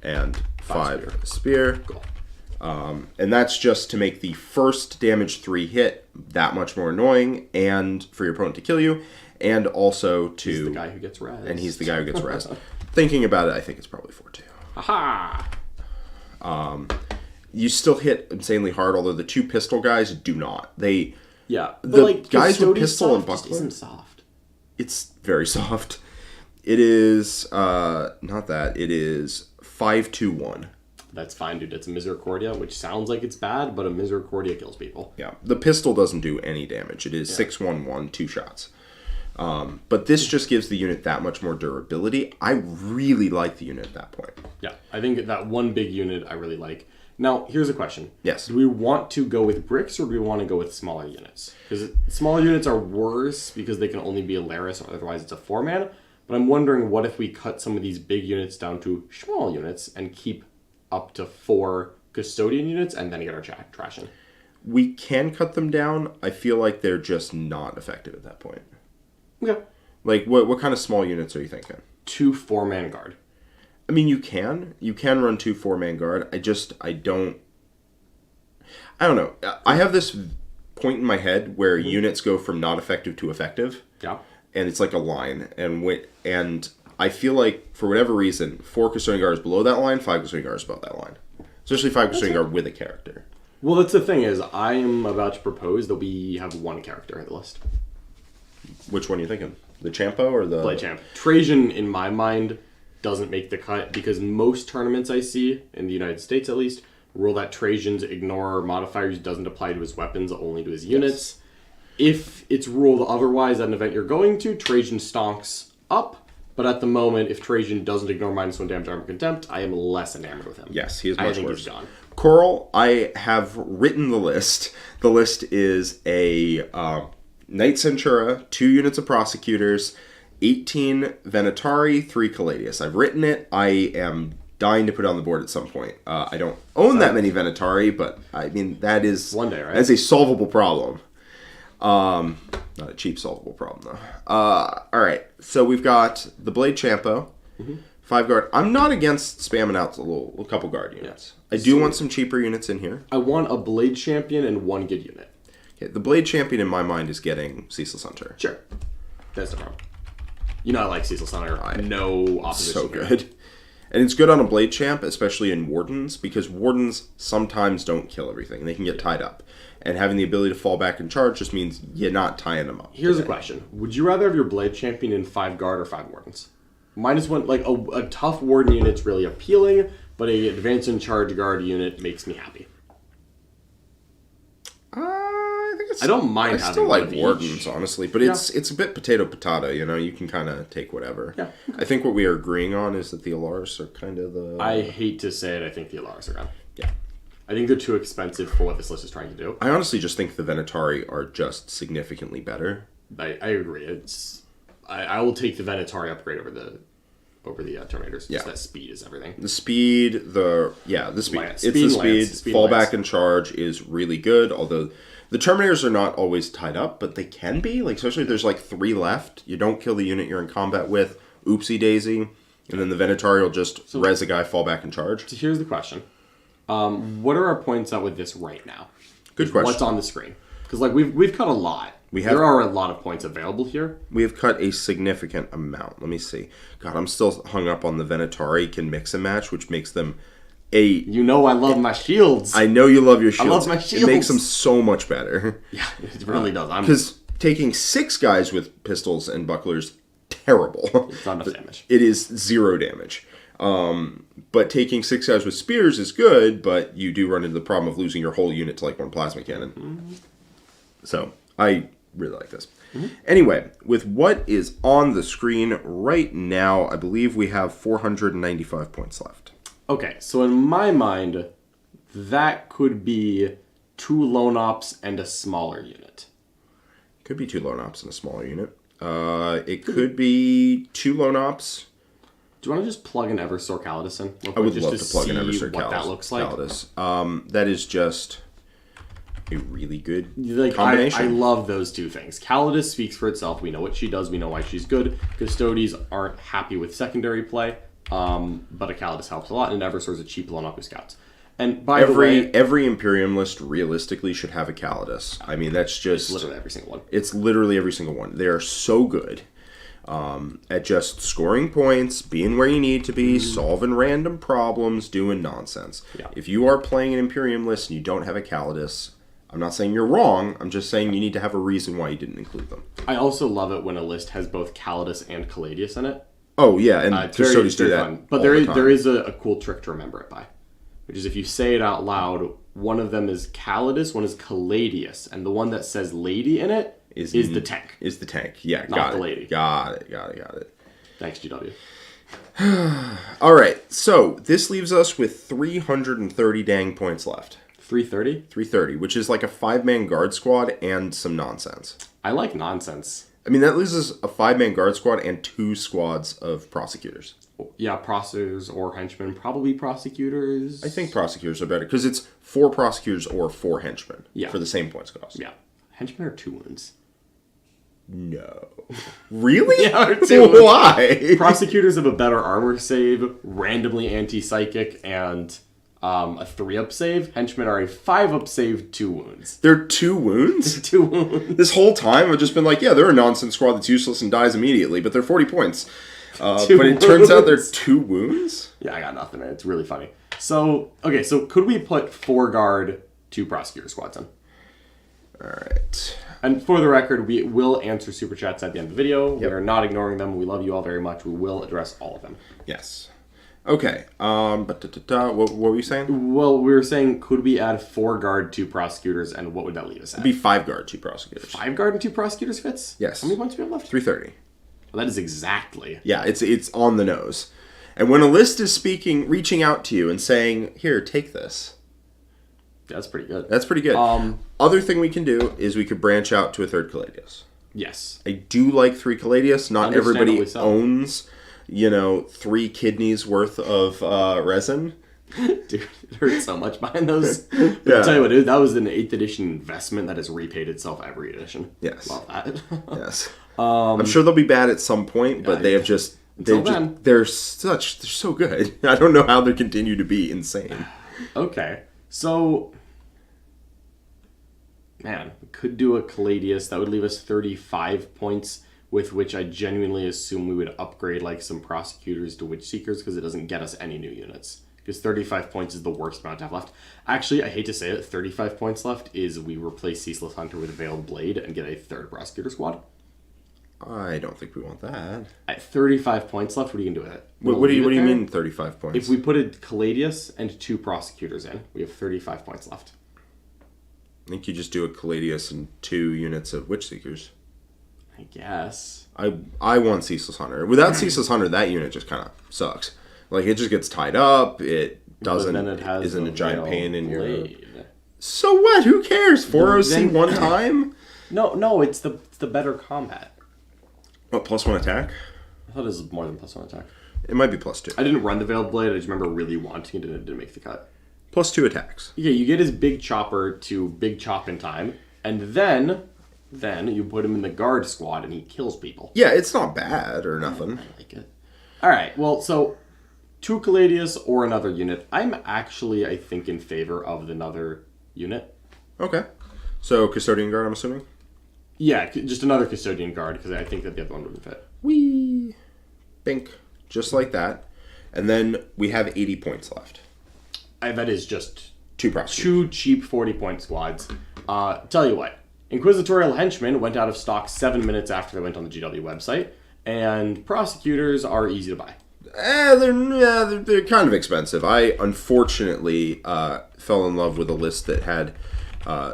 and 5 spear. Cool. And that's just to make the first damage 3 hit that much more annoying, and for your opponent to kill you, and also to... He's the guy who gets rezzed. And he's the guy who gets rezzed. Thinking about it, I think it's probably 4-2. Aha! You still hit insanely hard, although the 2 pistol guys do not. The like, guys with pistol and buckler... isn't soft. It's very soft. It is... not that. It is 5-2-1. That's fine, dude. It's a Misericordia, which sounds like it's bad, but a Misericordia kills people. Yeah. The pistol doesn't do any damage. It is 6-1-1, 2 shots. But this just gives the unit that much more durability. I really like the unit at that point. Yeah, I think that one big unit I really like. Now, here's a question. Yes. Do we want to go with bricks or do we want to go with smaller units? Because smaller units are worse because they can only be a Laris or otherwise it's a 4-man. But I'm wondering what if we cut some of these big units down to small units and keep up to 4 custodian units and then get our trash in. We can cut them down. I feel like they're just not effective at that point. Okay. Like, what kind of small units are you thinking? 2 4-man guard. I mean, you can run 2 4-man guard. I don't know. I have this point in my head where units go from not effective to effective. Yeah. And it's like a line. And I feel like, for whatever reason, 4 custodian guards below that line, 5 custodian guards above that line. Especially 5 custodian guard with a character. Well, that's the thing is, I am about to propose that we have 1 character in the list. Which one are you thinking? The Champo or the... Blade Champ. Trajan, in my mind, doesn't make the cut because most tournaments I see, in the United States at least, rule that Trajan's ignore modifiers doesn't apply to his weapons, only to his units. If it's ruled otherwise at an event you're going to, Trajan stonks up. But at the moment, if Trajan doesn't ignore -1 damage armor contempt, I am less enamored with him. Yes, he is much worse. I think worse. he's gone. Coral, I have written the list. The list is a Knight Centura, 2 units of Prosecutors, 18 Venatari, 3 Caladius. I've written it. I am dying to put it on the board at some point. I don't own that many Venatari, but I mean, that is... One day, right? That's a solvable problem. Not a cheap solvable problem, though. Alright, so we've got the Blade Champo, 5 guard. I'm not against spamming out a couple guard units. I do want some cheaper units in here. I want a Blade Champion and 1 good unit. Okay, the Blade Champion in my mind is getting Cecil Hunter. Sure. That's the problem. You know I like Cecil Hunter. No opposition. So good. And it's good on a Blade Champ, especially in Wardens, because Wardens sometimes don't kill everything. They can get tied up. And having the ability to fall back and charge just means you're not tying them up. Here's a question. Would you rather have your Blade Champion in 5 guard or 5 Wardens? -1, like a tough Warden unit's really appealing, but a advance and charge guard unit makes me happy. I think it's. I don't mind I having still one like of wardens, each. honestly, but it's a bit potato. You know, you can kind of take whatever. Yeah. I think what we are agreeing on is that the Alars are kind of the. I hate to say it, I think the Alars are gone. Yeah. I think they're too expensive for what this list is trying to do. I honestly just think the Venatari are just significantly better. I agree. I will take the Venatari upgrade over the Terminators. Yeah. Just that speed is everything. The speed, the speed. Lance. It's Speed the and Lance. speed. Speed Fallback and Lance. and charge is really good, although the Terminators are not always tied up, but they can be. Like, especially if there's like 3 left. You don't kill the unit you're in combat with. Oopsie daisy. And then the Venatari will just res a guy, fall back and charge. So here's the question. What are our points at with this right now? Good question. What's on the screen? Because like we've cut a lot. There are a lot of points available here. We have cut a significant amount. Let me see. God, I'm still hung up on the Venatari can mix and match, which makes them You know I love my shields. I know you love your shields. I love my shields. It makes them so much better. Yeah, it really does. Because taking 6 guys with pistols and bucklers, terrible. It's not enough damage. It is 0 damage. But taking 6 guys with spears is good, but you do run into the problem of losing your whole unit to like 1 plasma cannon. Mm-hmm. So, I really like this. Mm-hmm. Anyway, with what is on the screen right now, I believe we have 495 points left. Okay, so in my mind, that could be 2 lone ops and a smaller unit. Could be 2 lone ops and a smaller unit. It could be 2 lone ops. Do you want to just plug an Eversor Calidus in? I would love to plug an Eversor what that looks like. Calidus. That is just a really good Like, combination. I love those 2 things. Calidus speaks for itself. We know what she does. We know why she's good. Custodes aren't happy with secondary play, but a Calidus helps a lot, and Eversor is a cheap lone op who scouts. And by the way, every Imperium list realistically should have a Calidus. I mean, that's just literally every single one. It's literally every single one. They are so good at just scoring points, being where you need to be, solving random problems, doing nonsense. Yeah. If you are playing an Imperium list and you don't have a Calidus, I'm not saying you're wrong. I'm just saying you need to have a reason why you didn't include them. I also love it when a list has both Calidus and Caladius in it. Oh yeah, and Custodes do that. Fun. But there is a cool trick to remember it by, which is if you say it out loud, one of them is Calidus, one is Caladius, and the one that says lady in it is the tank. Is the tank. Yeah, not the lady. Got it. Thanks, GW. All right, so this leaves us with 330 dang points left. 330? 330, which is like a 5-man guard squad and some nonsense. I like nonsense. I mean, that loses a 5-man guard squad and 2 squads of prosecutors. Yeah, prosecutors or henchmen. Probably prosecutors. I think prosecutors are better, because it's 4 prosecutors or 4 henchmen for the same points cost. Yeah. Henchmen are 2 wounds. No. Really? Yeah, 2 wounds. Why? Prosecutors have a better armor save, randomly anti-psychic, and a 3-up save. Henchmen are a 5-up save, 2 wounds. They're 2 wounds? 2 wounds. This whole time I've just been like, yeah, they're a nonsense squad that's useless and dies immediately, but they're 40 points. But it turns out they're 2 wounds? Yeah, I got nothing, man. It's really funny. So, okay, so could we put 4 guard, 2 prosecutor squads in? Alright. And for the record, we will answer super chats at the end of the video. Yep. We are not ignoring them. We love you all very much. We will address all of them. Yes. Okay. What were you saying? Well, we were saying, could we add 4 guard, 2 prosecutors, and what would that leave us at? It'd be 5 guard, 2 prosecutors. 5 guard and 2 prosecutors fits? Yes. How many points do we have left? 330. Well, that is exactly. Yeah, it's on the nose. And when a list is reaching out to you and saying, here, take this. That's pretty good. That's pretty good. Other thing we can do is we could branch out to a 3rd Caladius. Yes. I do like 3 Caladius. Not everybody owns, 3 kidneys worth of resin. Dude, it hurts so much buying those. Yeah. I'll tell you what, dude, that was an 8th edition investment that has repaid itself every edition. Yes. Love that. Yes. I'm sure they'll be bad at some point, but they have just... They're so good. I don't know how they continue to be insane. Okay. So... Man, we could do a Caladius. That would leave us 35 points, with which I genuinely assume we would upgrade like some prosecutors to Witch Seekers, because it doesn't get us any new units. Because 35 points is the worst amount to have left. Actually, I hate to say it, 35 points left is we replace Ceaseless Hunter with Veiled Blade and get a 3rd prosecutor squad. I don't think we want that. At 35 points left, what are you going to do with it? What do you mean 35 points? If we put a Caladius and 2 prosecutors in, we have 35 points left. I think you just do a Caladius and 2 units of Witch Seekers. I guess. I want Ceaseless Hunter. Without Ceaseless Hunter, that unit just kind of sucks. Like, it just gets tied up. It doesn't. Isn't a giant pain in your. So what? Who cares? 4OC one time? No, it's the better combat. What, +1 attack? I thought it was more than +1 attack. It might be +2. I didn't run the Veiled Blade. I just remember really wanting it to make the cut. +2 attacks. Yeah, you get his big chopper to big chop in time, and then you put him in the guard squad and he kills people. Yeah, it's not bad or nothing. I like it. Alright, well, so 2 Caladius or another unit. I'm actually, I think, in favor of another unit. Okay. So, Custodian Guard, I'm assuming? Yeah, just another Custodian Guard, because I think that the other one wouldn't fit. Whee! Bink. Just like that. And then we have 80 points left. That is just 2 prosecutors. 2 cheap 40-point squads. Tell you what, Inquisitorial Henchmen went out of stock 7 minutes after they went on the GW website, and prosecutors are easy to buy. They're kind of expensive. I, unfortunately, fell in love with a list that had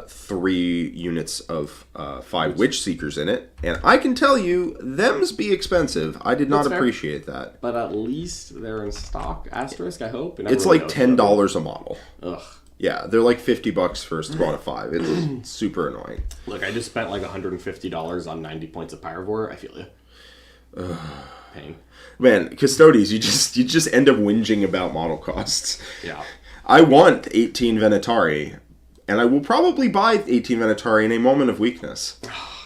3 units of 5 Witch Seekers in it, and I can tell you, them's be expensive. I did not appreciate that. But at least they're in stock, asterisk, I hope. It's like $10 a model. Ugh. Yeah, they're like $50 for a squad of 5. It's super annoying. Look, I just spent like $150 on 90 points of Pyrevore. I feel you. Pain. Man, Custodes, you just end up whinging about model costs. Yeah. I want 18 Venatari, and I will probably buy 18 Venatari in a moment of weakness.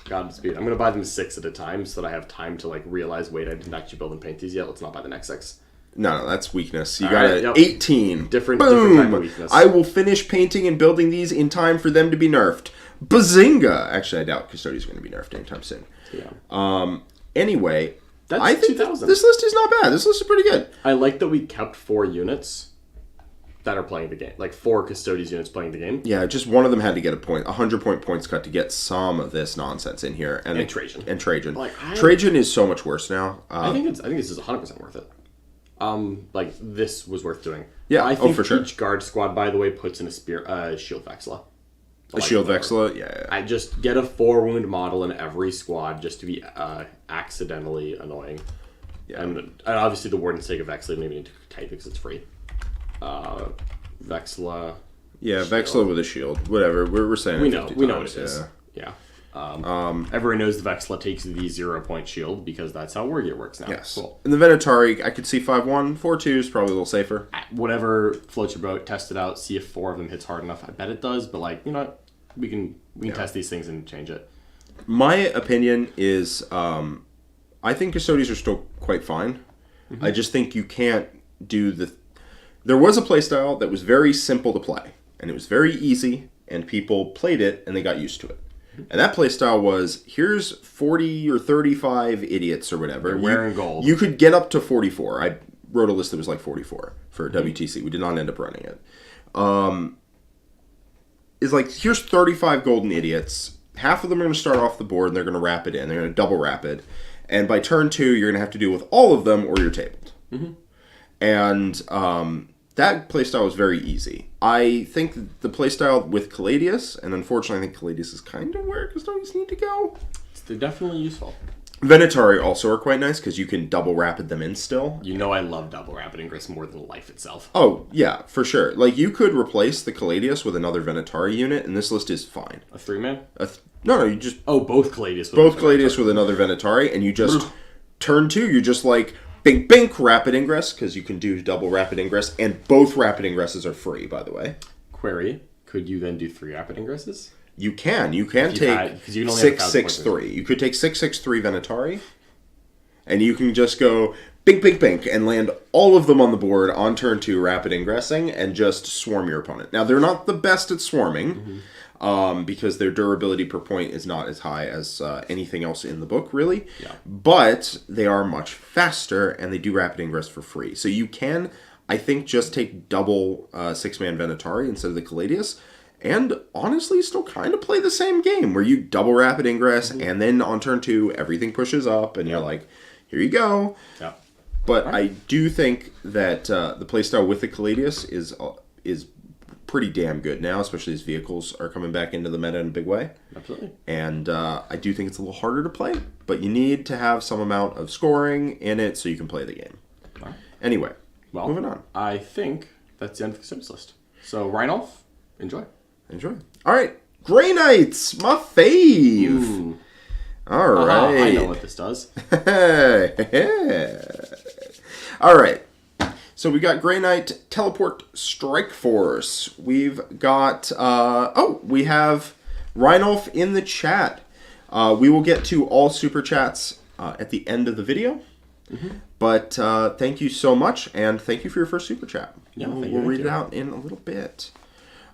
Godspeed. I'm going to buy them 6 at a time so that I have time to like realize, wait, I didn't actually build and paint these yet. Let's not buy the next 6. No, that's weakness. You All got right, it. yep. 18. Different type of weakness. I will finish painting and building these in time for them to be nerfed. Bazinga! Actually, I doubt Custodes are going to be nerfed anytime soon. Yeah. Anyway, That's I think 2,000. this list is not bad. This list is pretty good. I like that we kept 4 units that are playing the game. Like 4 Custodes units playing the game. Yeah, just one of them had to get a point. 100-point points cut to get some of this nonsense in here. And Trajan. And Trajan. Like, Trajan is so much worse now. I think this is 100% worth it. Like this was worth doing. Yeah, I think for sure. each guard squad, by the way, puts in a shield Vexilla. A shield Vexilla? Yeah. I just get a 4-wound model in every squad just to be accidentally annoying. Yeah. And obviously the Warden's Sake of Vexilla maybe need to type because it's free. Vexilla. Yeah, Vexilla with a shield. Whatever. We're saying we it know. 50 We know times. what it is. Yeah. Everyone knows the Vexilla takes the 0-point shield because that's how Wargear works now. Yes. Cool. And the Venatari, I could see 5-1. 4-2 is probably a little safer. Whatever floats your boat, test it out, see if 4 of them hits hard enough. I bet it does, but like, you know what? We can test these things and change it. My opinion is I think Custodes are still quite fine. Mm-hmm. I just think you can't do the... There was a playstyle that was very simple to play, and it was very easy, and people played it, and they got used to it. And that playstyle was, here's 40 or 35 idiots or whatever. They're wearing gold. You could get up to 44. I wrote a list that was like 44 for WTC. We did not end up running it. It's like, here's 35 golden idiots. Half of them are going to start off the board, and they're going to rapid in. They're going to double rapid. And by turn 2, you're going to have to deal with all of them, or you're tabled. Mm-hmm. And that playstyle was very easy. I think the playstyle with Caladius, and unfortunately I think Caladius is kind of where Custodes need to go. They're definitely useful. Venatari also are quite nice because you can double rapid them in still. You know I love double rapid ingress more than life itself. Oh, yeah, for sure. Like, you could replace the Caladius with another Venatari unit, and this list is fine. A 3-man? No, you just... Oh, both Caladius. Both Caladius with another Venatari, and you just... turn 2, you just like... Bink, bink, rapid ingress, because you can do double rapid ingress, and both rapid ingresses are free, by the way. Query, could you then do 3 rapid ingresses? You can. You can take 663. You could take 663 Venatari, and you can just go bink, bink, bink, and land all of them on the board on turn 2 rapid ingressing, and just swarm your opponent. Now, they're not the best at swarming, because their durability per point is not as high as anything else in the book, really. Yeah. But they are much faster, and they do rapid ingress for free. So you can, I think, just take double 6-man Venatari instead of the Caladius, And honestly, still kind of play the same game where you double rapid ingress, and then on turn 2, everything pushes up, and you're like, here you go. Yeah. But I do think that the playstyle with the Caladius is pretty damn good now, especially as vehicles are coming back into the meta in a big way. Absolutely. And I do think it's a little harder to play, but you need to have some amount of scoring in it so you can play the game. Right. Anyway, Well, moving on. I think that's the end of the custodes list. So, Reinolf, enjoy. Enjoy. All right, Grey Knights, my fave. Ooh. All right. I know what this does. All right. So we got Grey Knight Teleport Strike Force. We've got, we have Reinolf in the chat. We will get to all super chats at the end of the video. But thank you so much, and thank you for your first super chat. Yeah, we'll read it out in a little bit.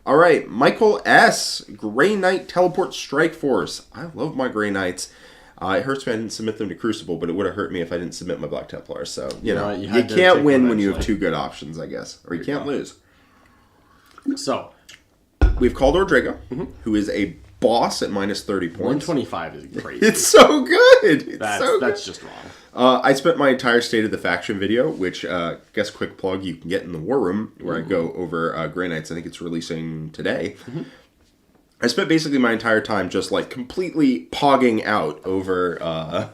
All right, Michael S. Grey Knight Teleport Strike Force. I love my Grey Knights. It hurts me I didn't submit them to Crucible, but it would have hurt me if I didn't submit my Black Templars. So, you can't win when you have two good options, I guess. Or you can't lose. So, we have Caldor Drago, who is a boss at minus 30 points. 125 is crazy. It's so good! That's just wrong. I spent my entire State of the Faction video, which, guess quick plug, you can get in the War Room, where I go over Grey Knights. I think it's releasing today. I spent basically my entire time just, like, completely pogging out over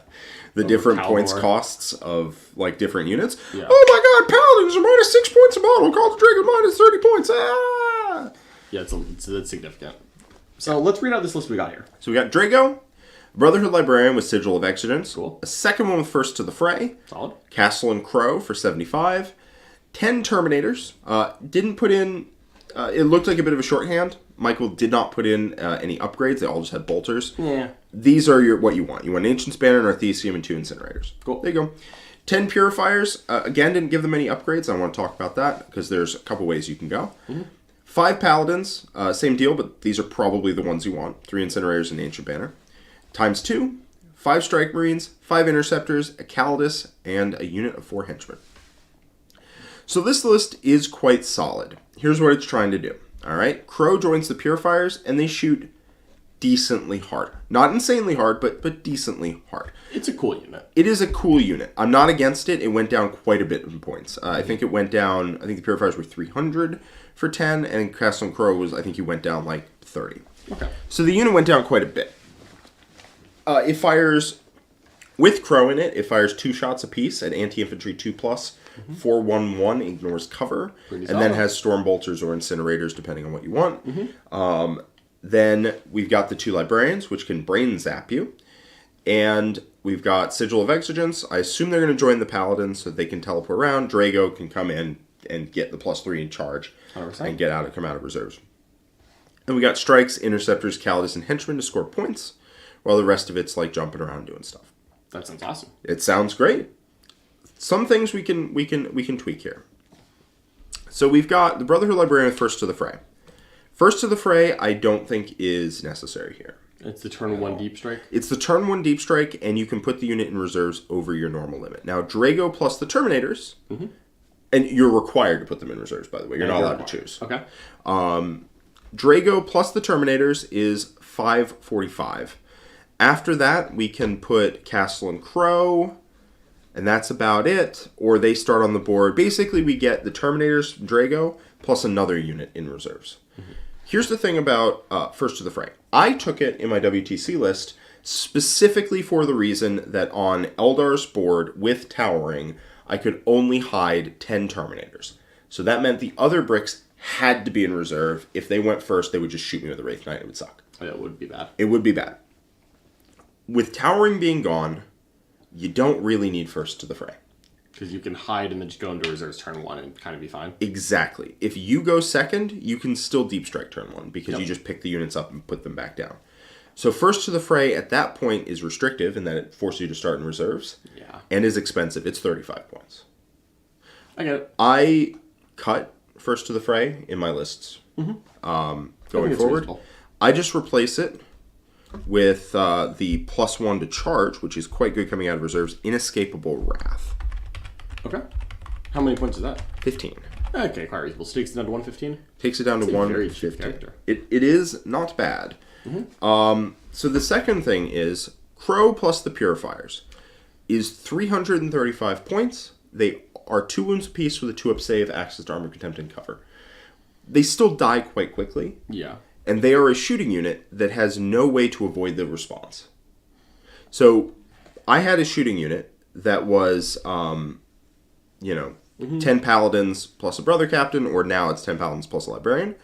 the different points costs of, like, different units. Yeah. Oh my god, Paladins are minus 6 points a model! Call the Dragon minus 30 points! Ah! Yeah, it's significant. So, let's read out this list we got here. So we got Drago, Brotherhood Librarian with Sigil of Exigence. Cool. A second one with First to the Fray. Solid. Castle and Crow for 75. 10 Terminators. Didn't put in... it looked like a bit of a shorthand. Michael did not put in any upgrades. They all just had bolters. Yeah. These are what you want. You want an Ancient Spanner, an Arthesium, and 2 Incinerators. Cool. There you go. 10 Purifiers. Again, didn't give them any upgrades. I want to talk about that because there's a couple ways you can go. 5 Paladins. Same deal, but these are probably the ones you want. 3 Incinerators and an Ancient Banner. Times 2. 5 Strike Marines. 5 Interceptors. A Calidus. And a unit of 4 Henchmen. So this list is quite solid. Here's what it's trying to do. Alright, Crow joins the Purifiers, and they shoot decently hard. Not insanely hard, but decently hard. It's a cool unit. It is a cool unit. I'm not against it. It went down quite a bit in points. I think it went down, I think the Purifiers were 300 for 10, and Castle and Crow was, I think he went down like 30. Okay. So the unit went down quite a bit. It fires, with Crow in it, it fires 2 shots apiece at Anti-Infantry 2+. 4/1/1 ignores cover, and then has Storm Bolters or Incinerators depending on what you want. Then we've got the 2 Librarians, which can Brain Zap you. And we've got Sigil of Exigence. I assume they're going to join the Paladins so they can teleport around. Drago can come in and get the +3 in charge 100%. and come out of reserves. And we got Strikes, Interceptors, Calidus, and Henchmen to score points, while the rest of it's like jumping around doing stuff. That sounds awesome. It sounds great. Some things we can tweak here. So we've got the Brotherhood Librarian with First to the Fray. First to the Fray, I don't think is necessary here. It's the turn 1 deep strike? It's the turn 1 deep strike, and you can put the unit in reserves over your normal limit. Now, Drago plus the Terminators, and you're required to put them in reserves, by the way. You're not allowed to choose. Okay. Drago plus the Terminators is 545. After that, we can put Castle and Crow, and that's about it. Or they start on the board. Basically, we get the Terminators, Drago, plus another unit in reserves. Here's the thing about First to the Fray. I took it in my WTC list specifically for the reason that on Eldar's board with Towering, I could only hide 10 Terminators. So that meant the other bricks had to be in reserve. If they went first, they would just shoot me with a Wraith Knight. It would suck. That would be bad. It would be bad. With Towering being gone, you don't really need First to the Fray. Because you can hide and then just go into reserves turn 1 and kind of be fine. Exactly. If you go second, you can still deep strike turn 1 because you just pick the units up and put them back down. So First to the Fray at that point is restrictive in that it forces you to start in reserves. Yeah. And is expensive. It's 35 points. I get it. I cut First to the Fray in my lists going forward. Reasonable. I just replace it with the +1 to charge, which is quite good coming out of reserves, Inescapable Wrath. Okay. How many points is that? 15. Okay, quite reasonable. So takes it down to 115. Takes it down to Very cheap 150. character. It is not bad. So the second thing is Crow plus the Purifiers is 335 points. They are 2 wounds apiece with a 2-up save, access to armor, contempt, and cover. They still die quite quickly. Yeah. And they are a shooting unit that has no way to avoid the response. So I had a shooting unit that was, 10 paladins plus a brother captain, or now it's 10 paladins plus a librarian.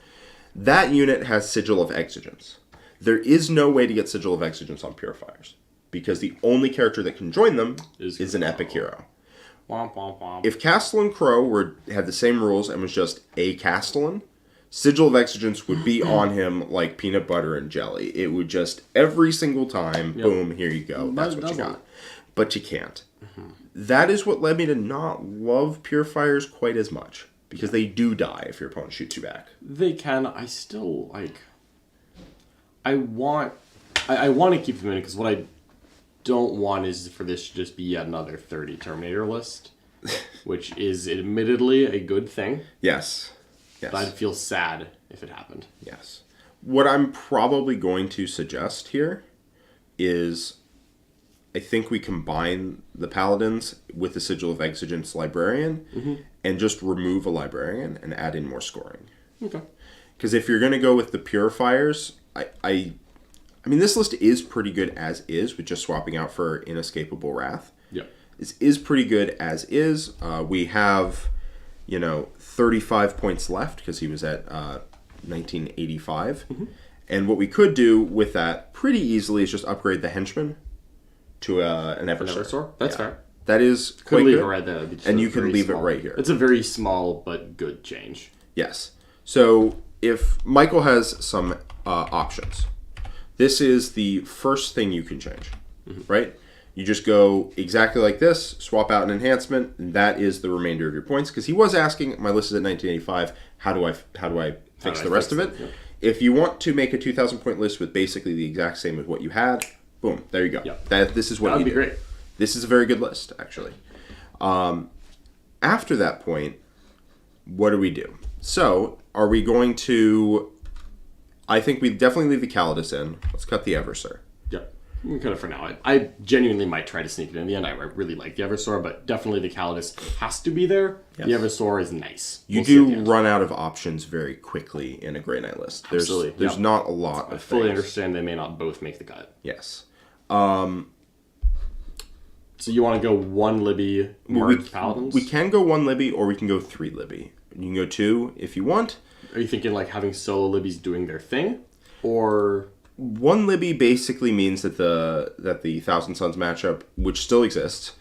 That unit has Sigil of Exigence. There is no way to get Sigil of Exigence on Purifiers, because the only character that can join them is an epic hero. Womp, womp, womp. If Castellan Crow had the same rules and was just a Castellan, Sigil of Exigence would be on him like peanut butter and jelly. It would just, every single time, boom, here you go. That's what you got. But you can't. That is what led me to not love Purifiers quite as much, because they do die if your opponent shoots you back. They can. I still, I want to keep them in, because what I don't want is for this to just be yet another 30 Terminator list, which is admittedly a good thing. Yes. But I'd feel sad if it happened. Yes. What I'm probably going to suggest here is, I think we combine the Paladins with the Sigil of Exigence Librarian and just remove a Librarian and add in more scoring. Okay. Because if you're going to go with the Purifiers, I mean, this list is pretty good as is, with just swapping out for Inescapable Wrath. Yep. This is pretty good as is. We have, 35 points left, because he was at 1985. And what we could do with that pretty easily is just upgrade the Henchman to an Eversor. That's fair. That is Could quite leave good. it right there. And you can leave it right here. It's a very small but good change. Yes. So if Michael has some options, this is the first thing you can change, right? You just go exactly like this, swap out an enhancement, and that is the remainder of your points. Because he was asking, my list is at 1985, how do I fix the rest of it? Yep. If you want to make a 2,000 point list with basically the exact same as what you had, boom, there you go. Yep. This is what That would you be do. great. This is a very good list, actually. After that point, what do we do? So, are we going to... I think we definitely leave the Calidus in. Let's cut the Eversor. Yep. We can cut it for now. I genuinely might try to sneak it in the end. I really like the Eversor, but definitely the Calidus has to be there. Yes. The Eversor is nice. You We'll see at the do end. run out of options very quickly in a Grey Knight list. Absolutely. There's Yep. not a lot I of fully things. understand they may not both make the cut. Yes. So you want to go one Libby, marked Paladins? We can go 1 Libby, or we can go 3 Libby. You can go 2 if you want. Are you thinking like having solo Libbies doing their thing? Or... 1 Libby basically means that the Thousand Suns matchup, which still exists,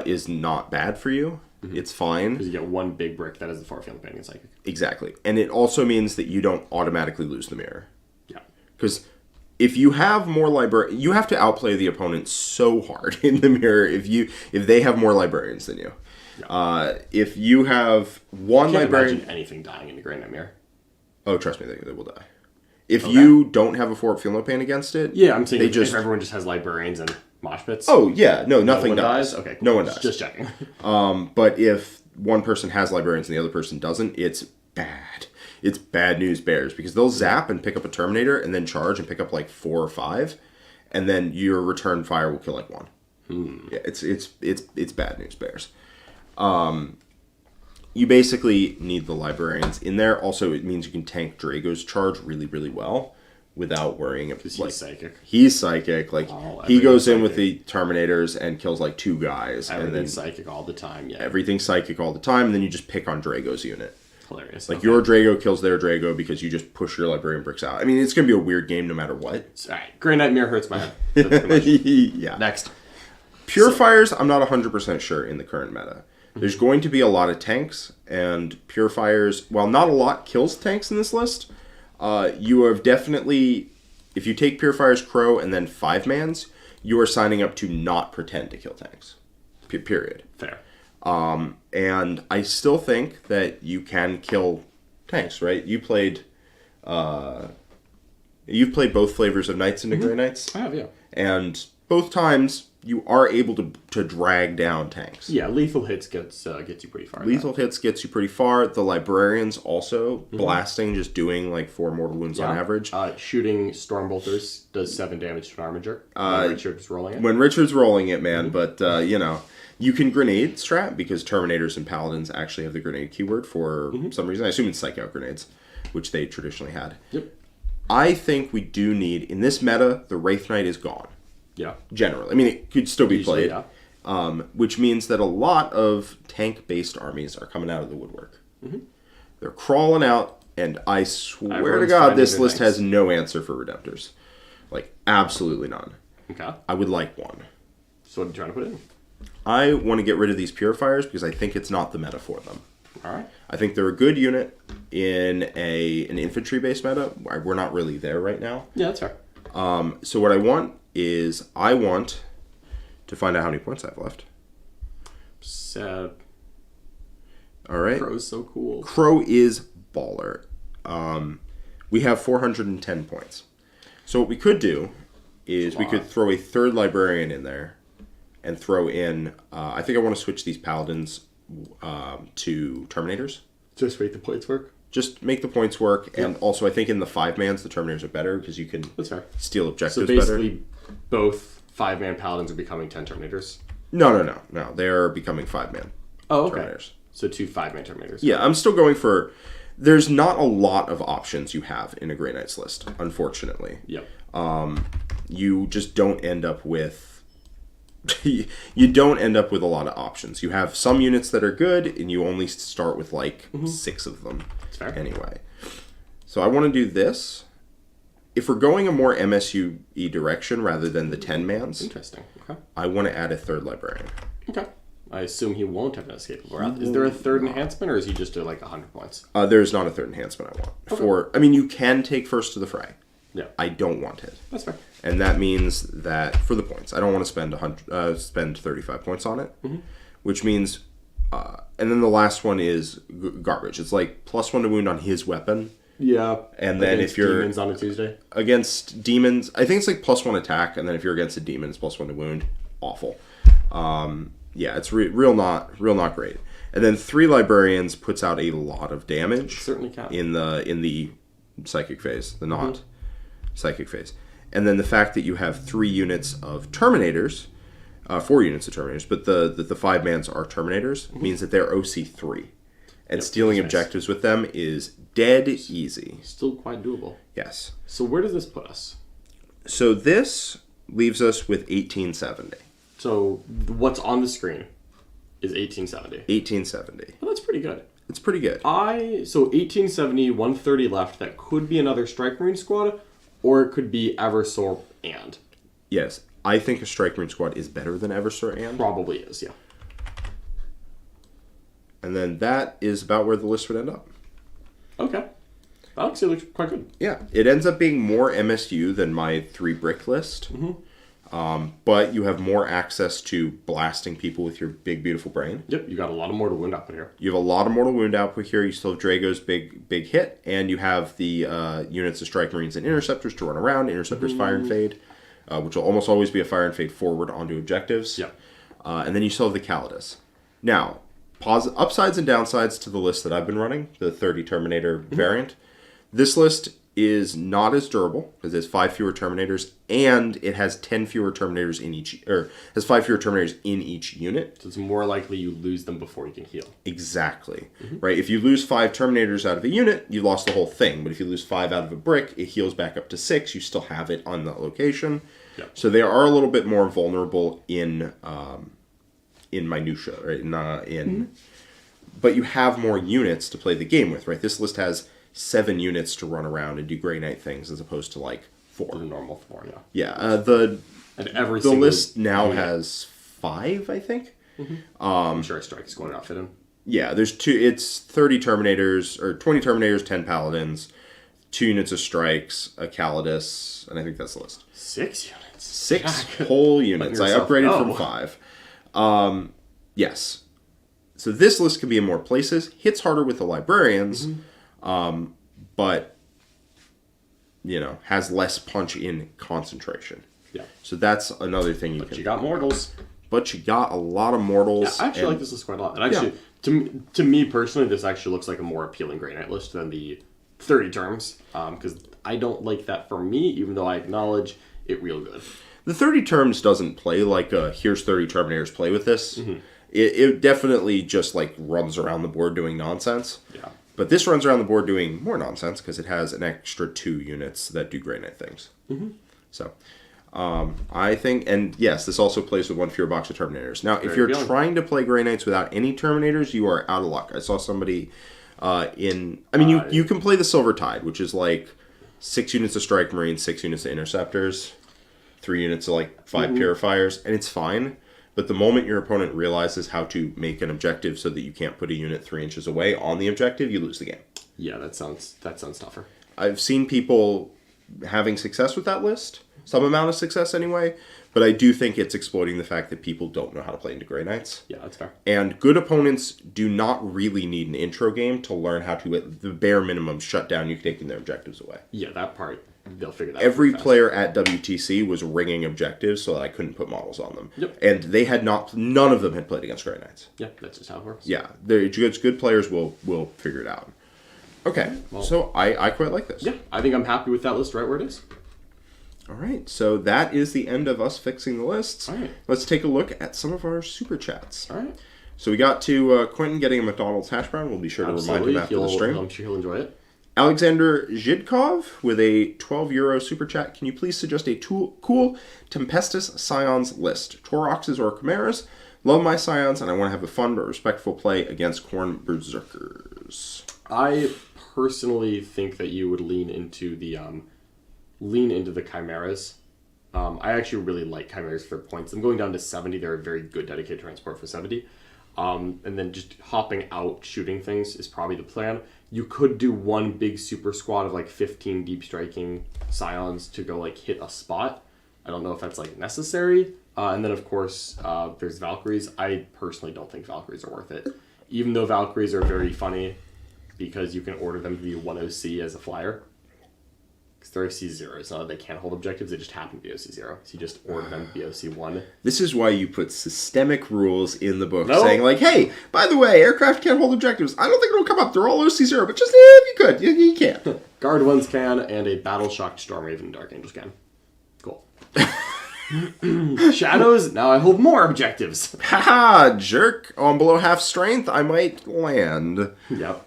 is not bad for you. It's fine. Because you get one big brick that has the far field painting and psychic. Exactly. And it also means that you don't automatically lose the mirror. Yeah. Because if you have more you have to outplay the opponent so hard in the mirror if they have more librarians than you. Yeah. If you have one Can't librarian... imagine anything dying in the Grey Nightmare. Oh, trust me, they will die. If you don't have a forward field no pain against it... Yeah, I'm saying if everyone just has librarians and mosh pits. Oh, yeah. No, nothing one dies. Okay, cool. No one dies. Just checking. But if one person has librarians and the other person doesn't, it's bad. It's bad news bears, because they'll zap and pick up a Terminator and then charge and pick up like 4 or 5, and then your return fire will kill like 1. Yeah, it's bad news bears. You basically need the librarians in there. Also, it means you can tank Drago's charge really, really well without worrying. Because he's psychic. He's psychic. Like, Oh, he goes in psychic. with the Terminators and kills like 2 guys. Everything's and then psychic all the time, yeah. everything's psychic all the time, and then you just pick on Drago's unit. Hilarious. Like, your Drago kills their Drago because you just push your librarian bricks out. I mean, it's going to be a weird game no matter what. Alright, Grey Nightmare hurts my head. That's pretty much. Yeah. Next. Purifiers, I'm not 100% sure in the current meta. There's going to be a lot of tanks, and Purifiers, while not a lot kills tanks in this list, you have definitely, if you take Purifiers Crow and then 5-mans, you are signing up to not pretend to kill tanks. Period. Fair. And I still think that you can kill tanks, right? You've played both flavors of Knights into Grey Knights. I have, yeah. And both times, you are able to drag down tanks. Yeah, lethal hits gets you pretty far. Lethal hits gets you pretty far. The librarians also blasting, just doing like 4 mortal wounds on average. Shooting stormbolters does 7 damage to an armager. When Richard's rolling it. When Richard's rolling it, man. But you can grenade strat because Terminators and Paladins actually have the grenade keyword for some reason. I assume it's psych out grenades, which they traditionally had. Yep. I think we do need in this meta. The Wraith Knight is gone. Yeah. Generally, I mean, it could still be played. Yeah. Which means that a lot of tank-based armies are coming out of the woodwork. They're crawling out, and I swear to God, this list has no answer for Redemptors. Like, absolutely none. Okay. I would like one. So what are you trying to put in? I want to get rid of these Purifiers because I think it's not the meta for them. All right. I think they're a good unit in an infantry-based meta. We're not really there right now. Yeah, that's fair. So what I want is I want to find out how many points I have left. Sad. All right. Crow's so cool. Crow is baller. We have 410 points. So what we could do is we could throw a 3rd librarian in there and throw in, I think I want to switch these paladins to Terminators. Just make the points work? Just make the points work. And also I think in the 5-mans, the Terminators are better because you can steal objectives better. So basically both 5-man paladins are becoming 10 Terminators? No. They're becoming 5-man Terminators. So 2 5-man Terminators. Yeah, I'm still going for... There's not a lot of options you have in a Grey Knights list, unfortunately. Yep. You just don't end up with... you don't end up with a lot of options. You have some units that are good, and you only start with, 6 of them. That's fair. Anyway. So I want to do this. If we're going a more MSUE direction rather than the 10-mans... Interesting. Okay. I want to add a 3rd librarian. Okay. I assume he won't have an escapable route. Is there a 3rd enhancement, or is he just at 100 points? There's not a 3rd enhancement I want. I mean, you can take first to the fray. Yeah. I don't want it. That's fair. And that means that for the points, I don't want to spend 35 points on it, which means, and then the last one is garbage. It's like +1 to wound on his weapon. Yeah. And then if you're demons on a Tuesday against demons, I think it's like +1 attack, and then if you're against a demon, it's +1 to wound. Awful. Yeah, it's real not great. And then 3 librarians puts out a lot of damage. Certainly can. In the psychic phase, the not psychic phase. And then the fact that you have 3 units of Terminators, 4 units of Terminators, but the 5-mans are Terminators, means that they're OC3. And stealing objectives with them is dead easy. Still quite doable. Yes. So where does this put us? So this leaves us with 1870. So what's on the screen is 1870. 1870. Well, that's pretty good. It's pretty good. So 1870, 130 left. That could be another Strike Marine squad, or it could be Eversor and. Yes, I think a Strike Marine squad is better than Eversor and. Probably is, yeah. And then that is about where the list would end up. Okay. That actually looks quite good. Yeah, it ends up being more MSU than my 3 brick list. But you have more access to blasting people with your big, beautiful brain. Yep, you got a lot of mortal wound output here. You have a lot of mortal wound output here. You still have Drago's big hit, and you have the units of Strike Marines and Interceptors to run around. Interceptors Fire and Fade, which will almost always be a Fire and Fade forward onto objectives. Yep. And then you still have the Custodes. Now, upsides and downsides to the list that I've been running, the 30 Terminator variant. This list is not as durable because it has 5 fewer Terminators, and it has 10 fewer Terminators in each, or has 5 fewer Terminators in each unit. So it's more likely you lose them before you can heal. Exactly. Right? If you lose 5 Terminators out of a unit, you lost the whole thing. But if you lose 5 out of a brick, it heals back up to 6. You still have it on that location. Yep. So they are a little bit more vulnerable in minutia, right? But you have more units to play the game with, right? This list has 7 units to run around and do Grey Knight things as opposed to 4. The normal 4, yeah. Yeah, the list now has 5, I think. I'm sure a strike is going to outfit him. Yeah, there's 2. It's 30 Terminators or 20 Terminators, 10 Paladins, 2 units of strikes, a Custodes, and I think that's the list. 6 units. 6 whole units. I upgraded from 5. Yes. So this list can be in more places. Hits harder with the librarians. But, has less punch in concentration. Yeah. So that's another thing you But can... you got mortals. But you got a lot of mortals. Yeah, I actually like this list quite a lot. And actually, to me personally, this actually looks like a more appealing Grey Knight list than the 30 terms. Because I don't like that for me, even though I acknowledge it real good. The 30 terms doesn't play like here's 30 Terminators, play with this. It definitely just like runs around the board doing nonsense. Yeah. But this runs around the board doing more nonsense because it has an extra 2 units that do Grey Knight things. So, I think, and yes, this also plays with one fewer box of Terminators. Now, if you're trying to play Grey Knights without any Terminators, you are out of luck. I saw somebody you can play the Silver Tide, which is like 6 units of Strike Marines, 6 units of Interceptors, 3 units of like 5 Purifiers, and it's fine. But the moment your opponent realizes how to make an objective so that you can't put a unit 3 inches away on the objective, you lose the game. Yeah, that sounds tougher. I've seen people having success with that list, some amount of success anyway, but I do think it's exploiting the fact that people don't know how to play into Grey Knights. Yeah, that's fair. And good opponents do not really need an intro game to learn how to, at the bare minimum, shut down you taking their objectives away. Yeah, that part, they'll figure that out. Every player at WTC was ringing objectives so that I couldn't put models on them. Yep. And they had none of them had played against Grey Knights. Yeah, that's just how it works. Yeah, good players will figure it out. Okay, well, so I quite like this. Yeah, I think I'm happy with that list right where it is. All right, so that is the end of us fixing the lists. All right. Let's take a look at some of our super chats. All right. So we got to Quentin getting a McDonald's hash brown. We'll be sure to remind him after the stream. I'm sure he'll enjoy it. Alexander Zhidkov with a €12 super chat. Can you please suggest a cool Tempestus Scions list? Tauroxes or Chimeras? Love my Scions, and I want to have a fun but respectful play against Khorne Berserkers. I personally think that you would lean into the Chimeras. I actually really like Chimeras for points. I'm going down to 70. They're a very good dedicated transport for 70. And then just hopping out, shooting things is probably the plan. You could do one big super squad of like 15 deep striking Scions to go like hit a spot. I don't know if that's like necessary. And then of course there's Valkyries. I personally don't think Valkyries are worth it. Even though Valkyries are very funny because you can order them to be 1 OC as a flyer. Because they're OC0. It's not that they can't hold objectives, they just happen to be OC0. So you just order them to be OC1. This is why you put systemic rules in the book saying like, hey, by the way, aircraft can't hold objectives. I don't think it'll come up. They're all OC0, but just if you could, you can. Guard ones can, and a battle-shocked Stormraven and Dark Angels can. Cool. Shadows, now I hold more objectives. Haha, jerk. On below half strength, I might land. Yep.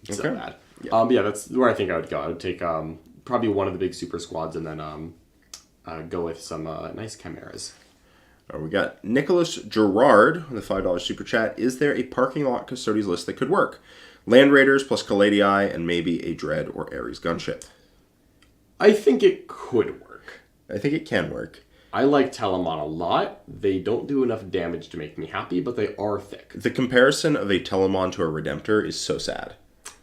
Okay. So bad. Yeah, that's where I think I would go. I would take probably one of the big super squads and then go with some nice chimeras. We got Nicholas Gerard with a $5 super chat. Is there a parking lot custodes list that could work? Land Raiders plus Calladii and maybe a Dread or Ares gunship. I think it could work. I think it can work. I like Telemon a lot. They don't do enough damage to make me happy, but they are thick. The comparison of a Telemon to a Redemptor is so sad.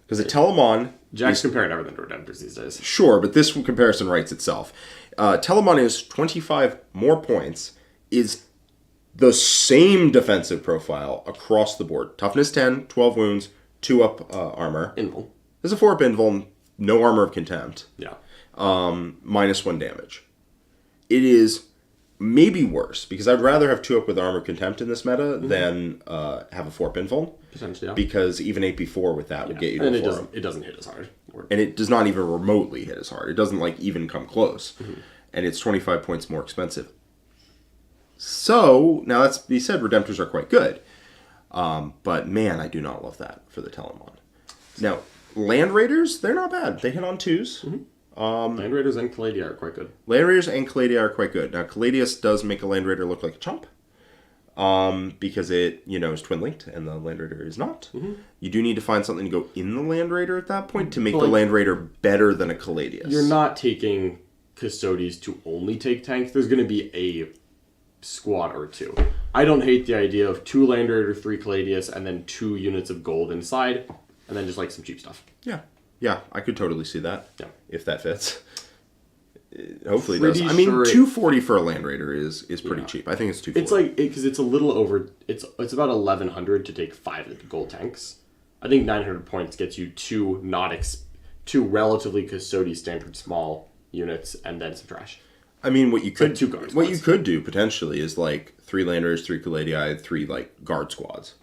Because a Telemon... Jack's comparing everything to Redemptors these days. Sure, but this comparison writes itself. Telemon is 25 more points, is the same defensive profile across the board. Toughness 10, 12 wounds, 2 up armor. Invul. There's a 4 up invul, no armor of contempt. Yeah. Minus 1 damage. It is maybe worse, because I'd rather have 2 up with armor of contempt in this meta than have a 4 up invul. Potentially, yeah. Because even 8b4 with that would get you to a 4 up. It doesn't hit as hard. And it does not even remotely hit as hard. It doesn't like even come close. And it's 25 points more expensive. So, now that's be said, Redemptors are quite good. But man, I do not love that for the Telemon. Now, Land Raiders, they're not bad. They hit on 2s. Land Raiders and Calladii are quite good. Land Raiders and Calladii are quite good. Now, Caladius does make a Land Raider look like a chump. Because it, is twin-linked, and the Land Raider is not. You do need to find something to go in the Land Raider at that point to make the Land Raider better than a Caladius. You're not taking Custodes to only take tanks. There's going to be a squad or 2. I don't hate the idea of 2 Land Raider, 3 Caladius, and then 2 units of gold inside, and then just like some cheap stuff. Yeah, I could totally see that. Yeah. If that fits. Hopefully it does. I mean, sure 240 for a Land Raider is pretty cheap. I think it's 240. It's like, because it's a little over, it's about 1,100 to take 5 of the gold tanks. I think 900 points gets you 2 relatively Custodes standard small units and then some trash. I mean, what you could two guard what you squads. could do potentially is like 3 landers, 3 Caladi, 3 like guard squads.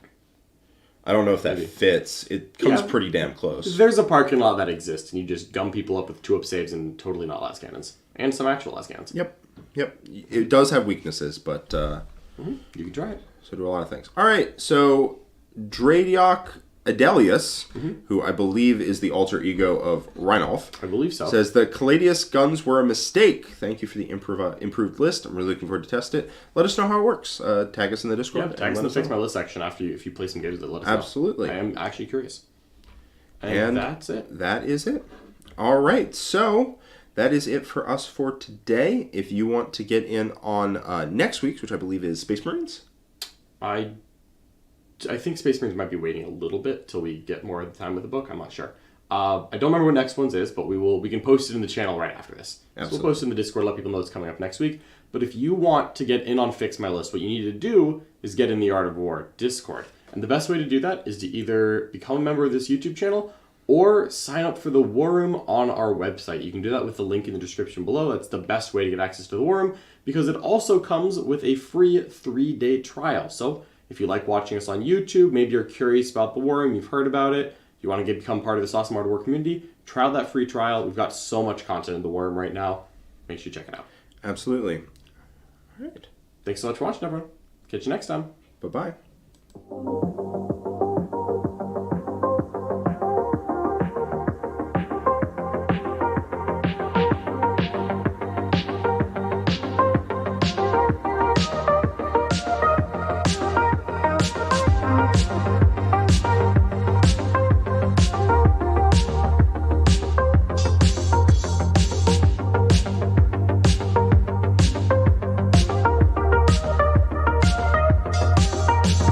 I don't know if that fits. It comes Yeah. pretty damn close. There's a parking lot that exists, and you just gum people up with 2-up saves and totally not last cannons. And some actual last cannons. Yep. It does have weaknesses, but You can try it. so do a lot of things. All right, so Dradiok Adelius, who I believe is the alter ego of Reinolf, I believe so. says the Caladius guns were a mistake. Thank you for the improved list. I'm really looking forward to test it. Let us know how it works. Tag us in the Discord. Yeah, tag us in the Fix My List section after if you play some games that let us know. Absolutely. I am actually curious. And that's it. That is it. All right, so that is it for us for today. If you want to get in on next week's, which I believe is Space Marines. I think Space Marines might be waiting a little bit till we get more of the time with the book. I'm not sure. I don't remember what next one's is, but we can post it in the channel right after this. Absolutely. So we'll post it in the Discord, let people know it's coming up next week. But if you want to get in on Fix My List, what you need to do is get in the Art of War Discord. And the best way to do that is to either become a member of this YouTube channel or sign up for the War Room on our website. You can do that with the link in the description below. That's the best way to get access to the War Room because it also comes with a free 3-day trial. So if you like watching us on YouTube, maybe you're curious about the War Room, you've heard about it, you want to become part of this awesome Art of War community, try out that free trial. We've got so much content in the War Room right now. Make sure you check it out. Absolutely. All right. Thanks so much for watching, everyone. Catch you next time. Bye-bye.